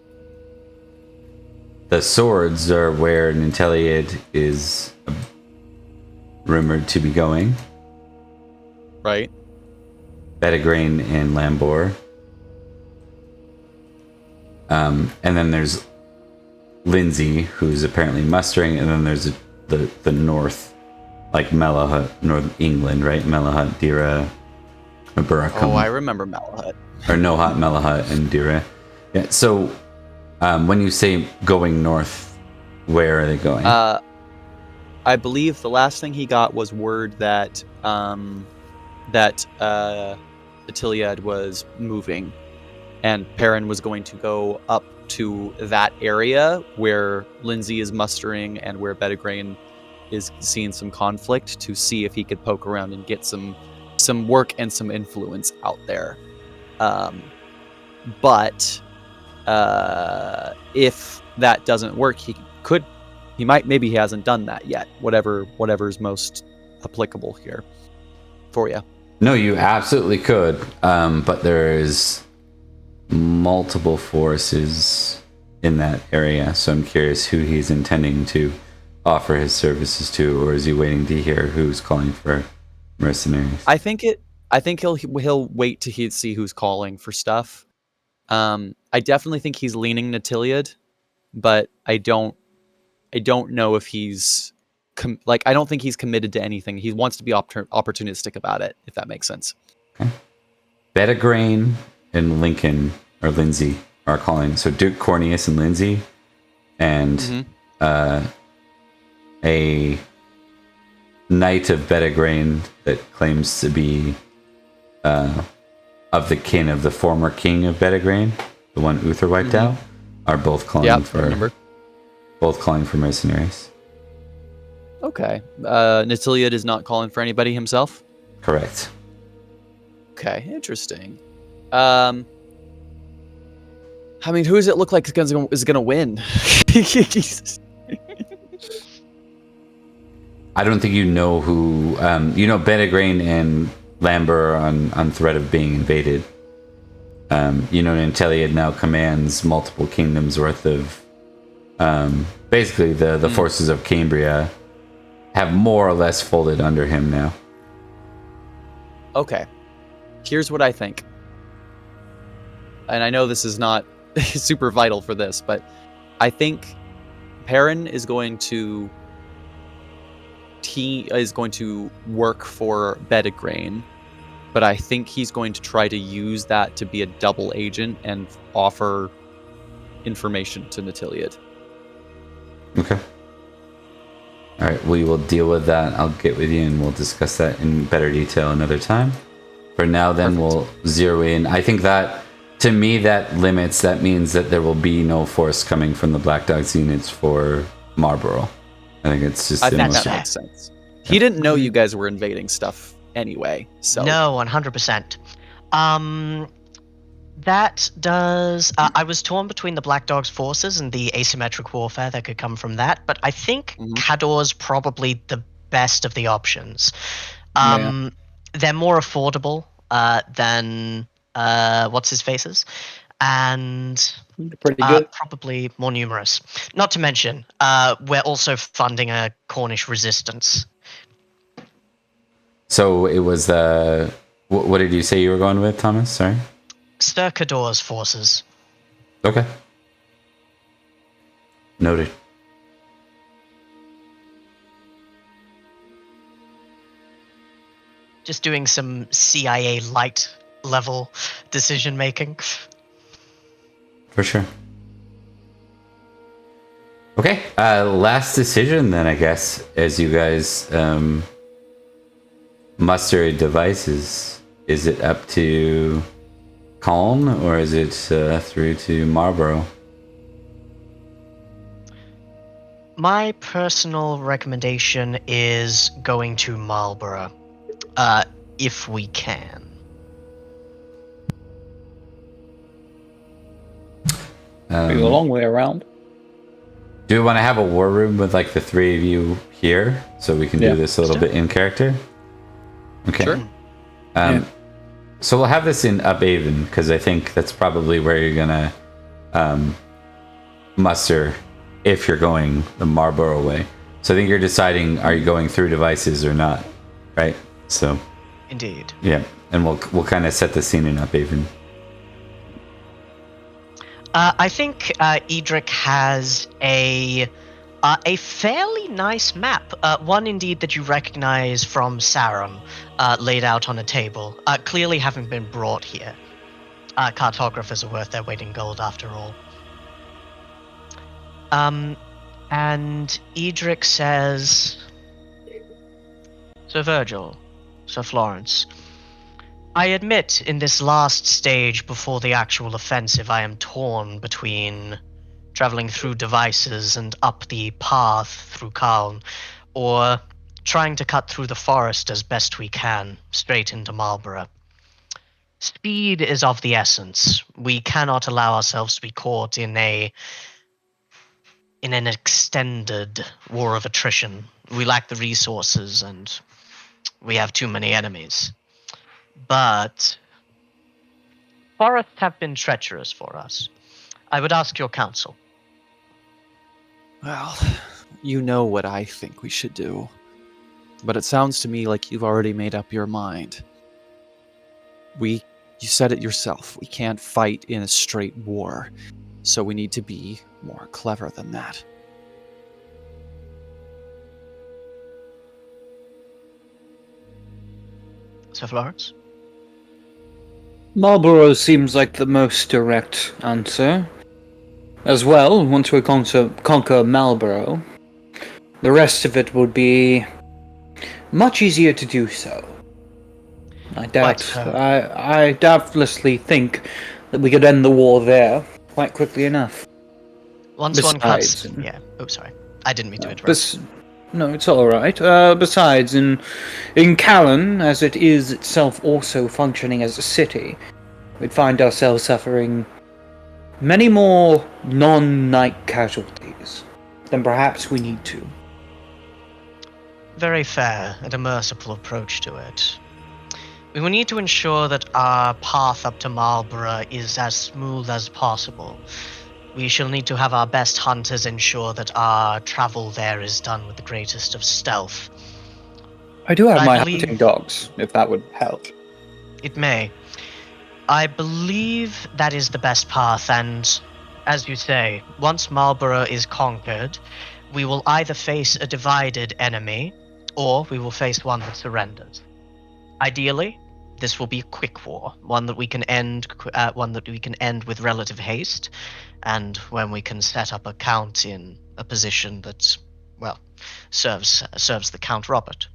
The swords are where Nanteleod is rumored to be going. Right. Bedegrain and Lambor. And then there's Lindsay, who's apparently mustering, and then there's the north, like Mellahut, North England, right? Mellahut, Dira, Buracum. Oh, I remember Malahut. Or Nohat, Mellahut, and Dira. Yeah. So, when you say going north, where are they going? I believe the last thing he got was word that Nanteleod was moving, and Perin was going to go up to that area where Lindsay is mustering and where Bedegrain is seeing some conflict to see if he could poke around and get some work and some influence out there. But if that doesn't work, maybe he hasn't done that yet. Whatever's most applicable here for you. No, you absolutely could. But there is multiple forces in that area, so I'm curious who he's intending to offer his services to, or is he waiting to hear who's calling for mercenaries? I think he'll wait to see who's calling for stuff. I definitely think he's leaning Nanteleod, but I don't know if he's I don't think he's committed to anything. He wants to be opportunistic about it, if that makes sense. Okay. Bedegrain and Lindsay are calling. So Duke Corneus and Lindsay, and a knight of Bedegrain that claims to be of the kin of the former king of Bedegrain, the one Uther wiped out, are both calling for mercenaries. Okay. Nanteleod is not calling for anybody himself? Correct. Okay, interesting. I mean, who does it look like is going to win? I don't think you know who. Bedegrain and Lambor are on threat of being invaded. Nanteleod now commands multiple kingdoms worth of. Basically, the forces of Cambria have more or less folded under him now. Okay. Here's what I think. And I know this is not super vital for this, but I think Perin is going to work for Bedegrain, but I think he's going to try to use that to be a double agent and offer information to Nanteleod. Okay. All right, we will deal with that. I'll get with you and we'll discuss that in better detail another time. For now, then, we'll zero in. I think that, to me, that means that there will be no force coming from the Black Dogs units for Marlborough. I think it's just... I think that makes sense. Yeah. He didn't know you guys were invading stuff anyway, so... No, 100%. That does... I was torn between the Black Dogs forces and the asymmetric warfare that could come from that, but I think Cador's probably the best of the options. They're more affordable than what's-his-faces, and pretty good. probably more numerous. Not to mention, we're also funding a Cornish resistance. So it was what did you say you were going with, Thomas? Sorry? Sir Cador's forces. Okay. Noted. Just doing some CIA light level decision making. For sure. Okay, last decision then, I guess, as you guys muster devices. Is it up to Colne or is it through to Marlborough? My personal recommendation is going to Marlborough, if we can. Be a long way around. Do we want to have a war room with like the three of you here so we can do this a little bit in character? Okay. Sure. So we'll have this in Uphaven, because I think that's probably where you're going to muster if you're going the Marlborough way. So I think you're deciding, are you going through devices or not, right? So, Indeed. yeah, and we'll kind of set the scene in Uphaven. I think Edrich has a fairly nice map, one indeed that you recognize from Sarum, laid out on a table, clearly having been brought here. Cartographers are worth their weight in gold, after all. And Edrich says, Sir Virgil, Sir Florence, I admit in this last stage before the actual offensive I am torn between traveling through devices and up the path through Caln, or trying to cut through the forest as best we can, straight into Marlborough. Speed is of the essence. We cannot allow ourselves to be caught in an extended war of attrition. We lack the resources and we have too many enemies. But forests have been treacherous for us. I would ask your counsel. Well, you know what I think we should do. But it sounds to me like you've already made up your mind. You said it yourself, we can't fight in a straight war. So we need to be more clever than that. Sir Florence? Marlborough seems like the most direct answer. As well, once we conquer Marlborough, the rest of it would be much easier to do so. I doubtlessly think that we could end the war there quite quickly enough. Once one cuts... Yeah. Oh, sorry. I didn't mean to interrupt. No, it's all right. Besides, in Callan, as it is itself also functioning as a city, we'd find ourselves suffering many more non-knight casualties than perhaps we need to. Very fair and a merciful approach to it. We will need to ensure that our path up to Marlborough is as smooth as possible. We shall need to have our best hunters ensure that our travel there is done with the greatest of stealth. I do have my hunting dogs, if that would help. It may. I believe that is the best path, and as you say, once Marlborough is conquered, we will either face a divided enemy, or we will face one that surrenders. Ideally, this will be a quick war, one that we can end with relative haste, and when we can set up a count in a position that, well, serves the Count Robert.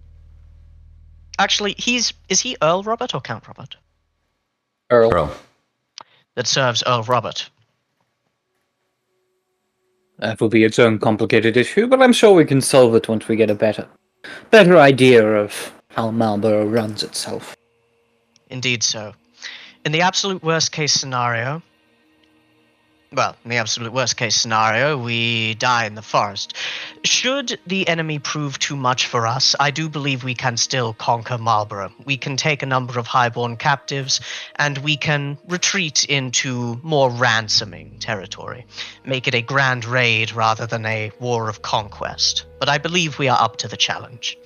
Actually, is he Earl Robert or Count Robert? Earl. That serves Earl Robert. That will be its own complicated issue, but I'm sure we can solve it once we get a better idea of how Marlborough runs itself. Indeed so. In the absolute worst case scenario, we die in the forest. Should the enemy prove too much for us, I do believe we can still conquer Marlborough. We can take a number of highborn captives, and we can retreat into more ransoming territory. Make it a grand raid rather than a war of conquest. But I believe we are up to the challenge.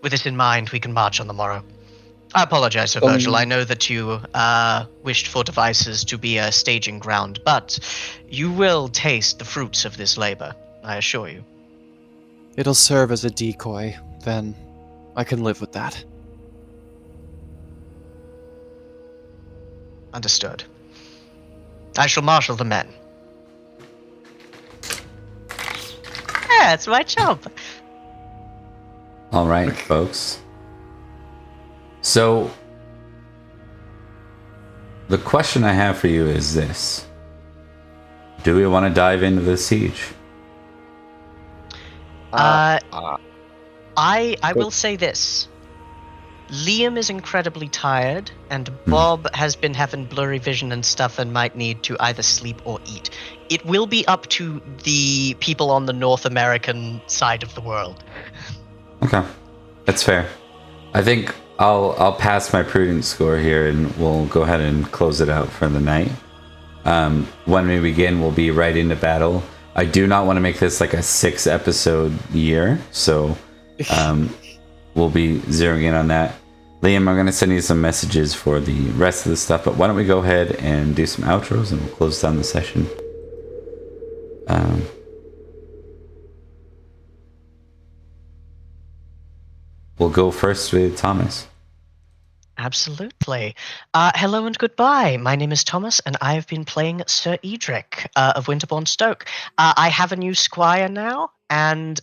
With this in mind, we can march on the morrow. I apologize, Sir Virgil. I know that you wished for devices to be a staging ground, but you will taste the fruits of this labor, I assure you. It'll serve as a decoy, then I can live with that. Understood. I shall marshal the men. Yeah, it's my job. All right, folks. So, the question I have for you is this. Do we want to dive into the siege? I will say this. Liam is incredibly tired, and Bob has been having blurry vision and stuff and might need to either sleep or eat. It will be up to the people on the North American side of the world. Okay, that's fair. I think I'll pass my prudence score here, and we'll go ahead and close it out for the night. When we begin, we'll be right into battle. I do not want to make this like a 6-episode year, so we'll be zeroing in on that. Liam, I'm going to send you some messages for the rest of the stuff, but why don't we go ahead and do some outros, and we'll close down the session. We'll go first with Thomas. Absolutely. Hello and goodbye. My name is Thomas, and I have been playing Sir Edrich of Winterbourne, Stoke. I have a new squire now, and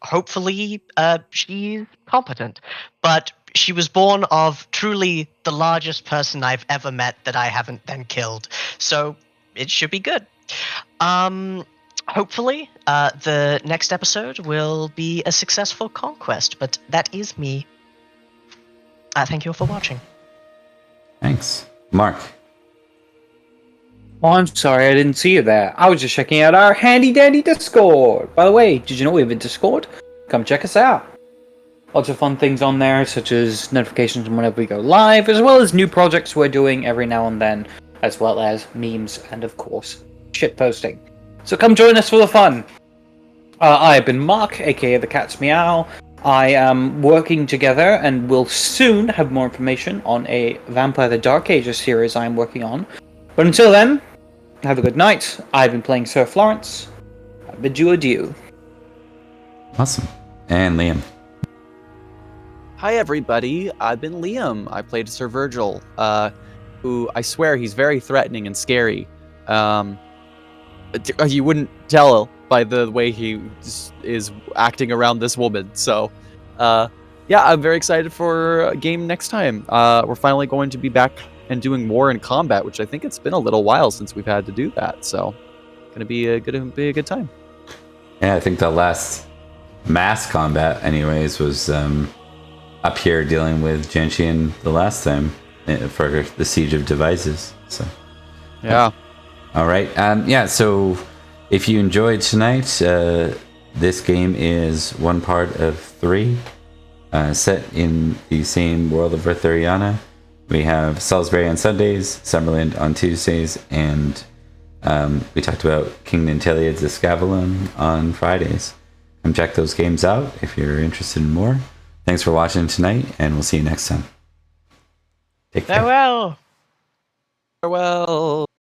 hopefully she's competent. But she was born of truly the largest person I've ever met that I haven't then killed. So it should be good. Hopefully, the next episode will be a successful conquest, but that is me. Thank you all for watching. Thanks. Mark. Oh, I'm sorry, I didn't see you there. I was just checking out our handy-dandy Discord. By the way, did you know we have a Discord? Come check us out. Lots of fun things on there, such as notifications whenever we go live, as well as new projects we're doing every now and then, as well as memes and, of course, shitposting. So come join us for the fun. I have been Mark, aka The Cat's Meow. I am working together and will soon have more information on a Vampire the Dark Ages series I'm working on. But until then, have a good night. I've been playing Sir Florence. I bid you adieu. Awesome. And Liam. Hi everybody, I've been Liam. I played Sir Virgil, who I swear he's very threatening and scary. You wouldn't tell by the way he is acting around this woman. So, yeah, I'm very excited for a game next time. We're finally going to be back and doing war and combat, which I think it's been a little while since we've had to do that. So, gonna be a good time. Yeah, I think the last mass combat, anyways, was up here dealing with Gentian the last time for the Siege of Devices. So, yeah. All right. Yeah, so if you enjoyed tonight, this game is one part of 3 set in the same world of Arthuriana. We have Salisbury on Sundays, Summerland on Tuesdays, and we talked about King Nanteleod's Escavalon on Fridays. Come check those games out if you're interested in more. Thanks for watching tonight, and we'll see you next time. Take care. Farewell. Farewell.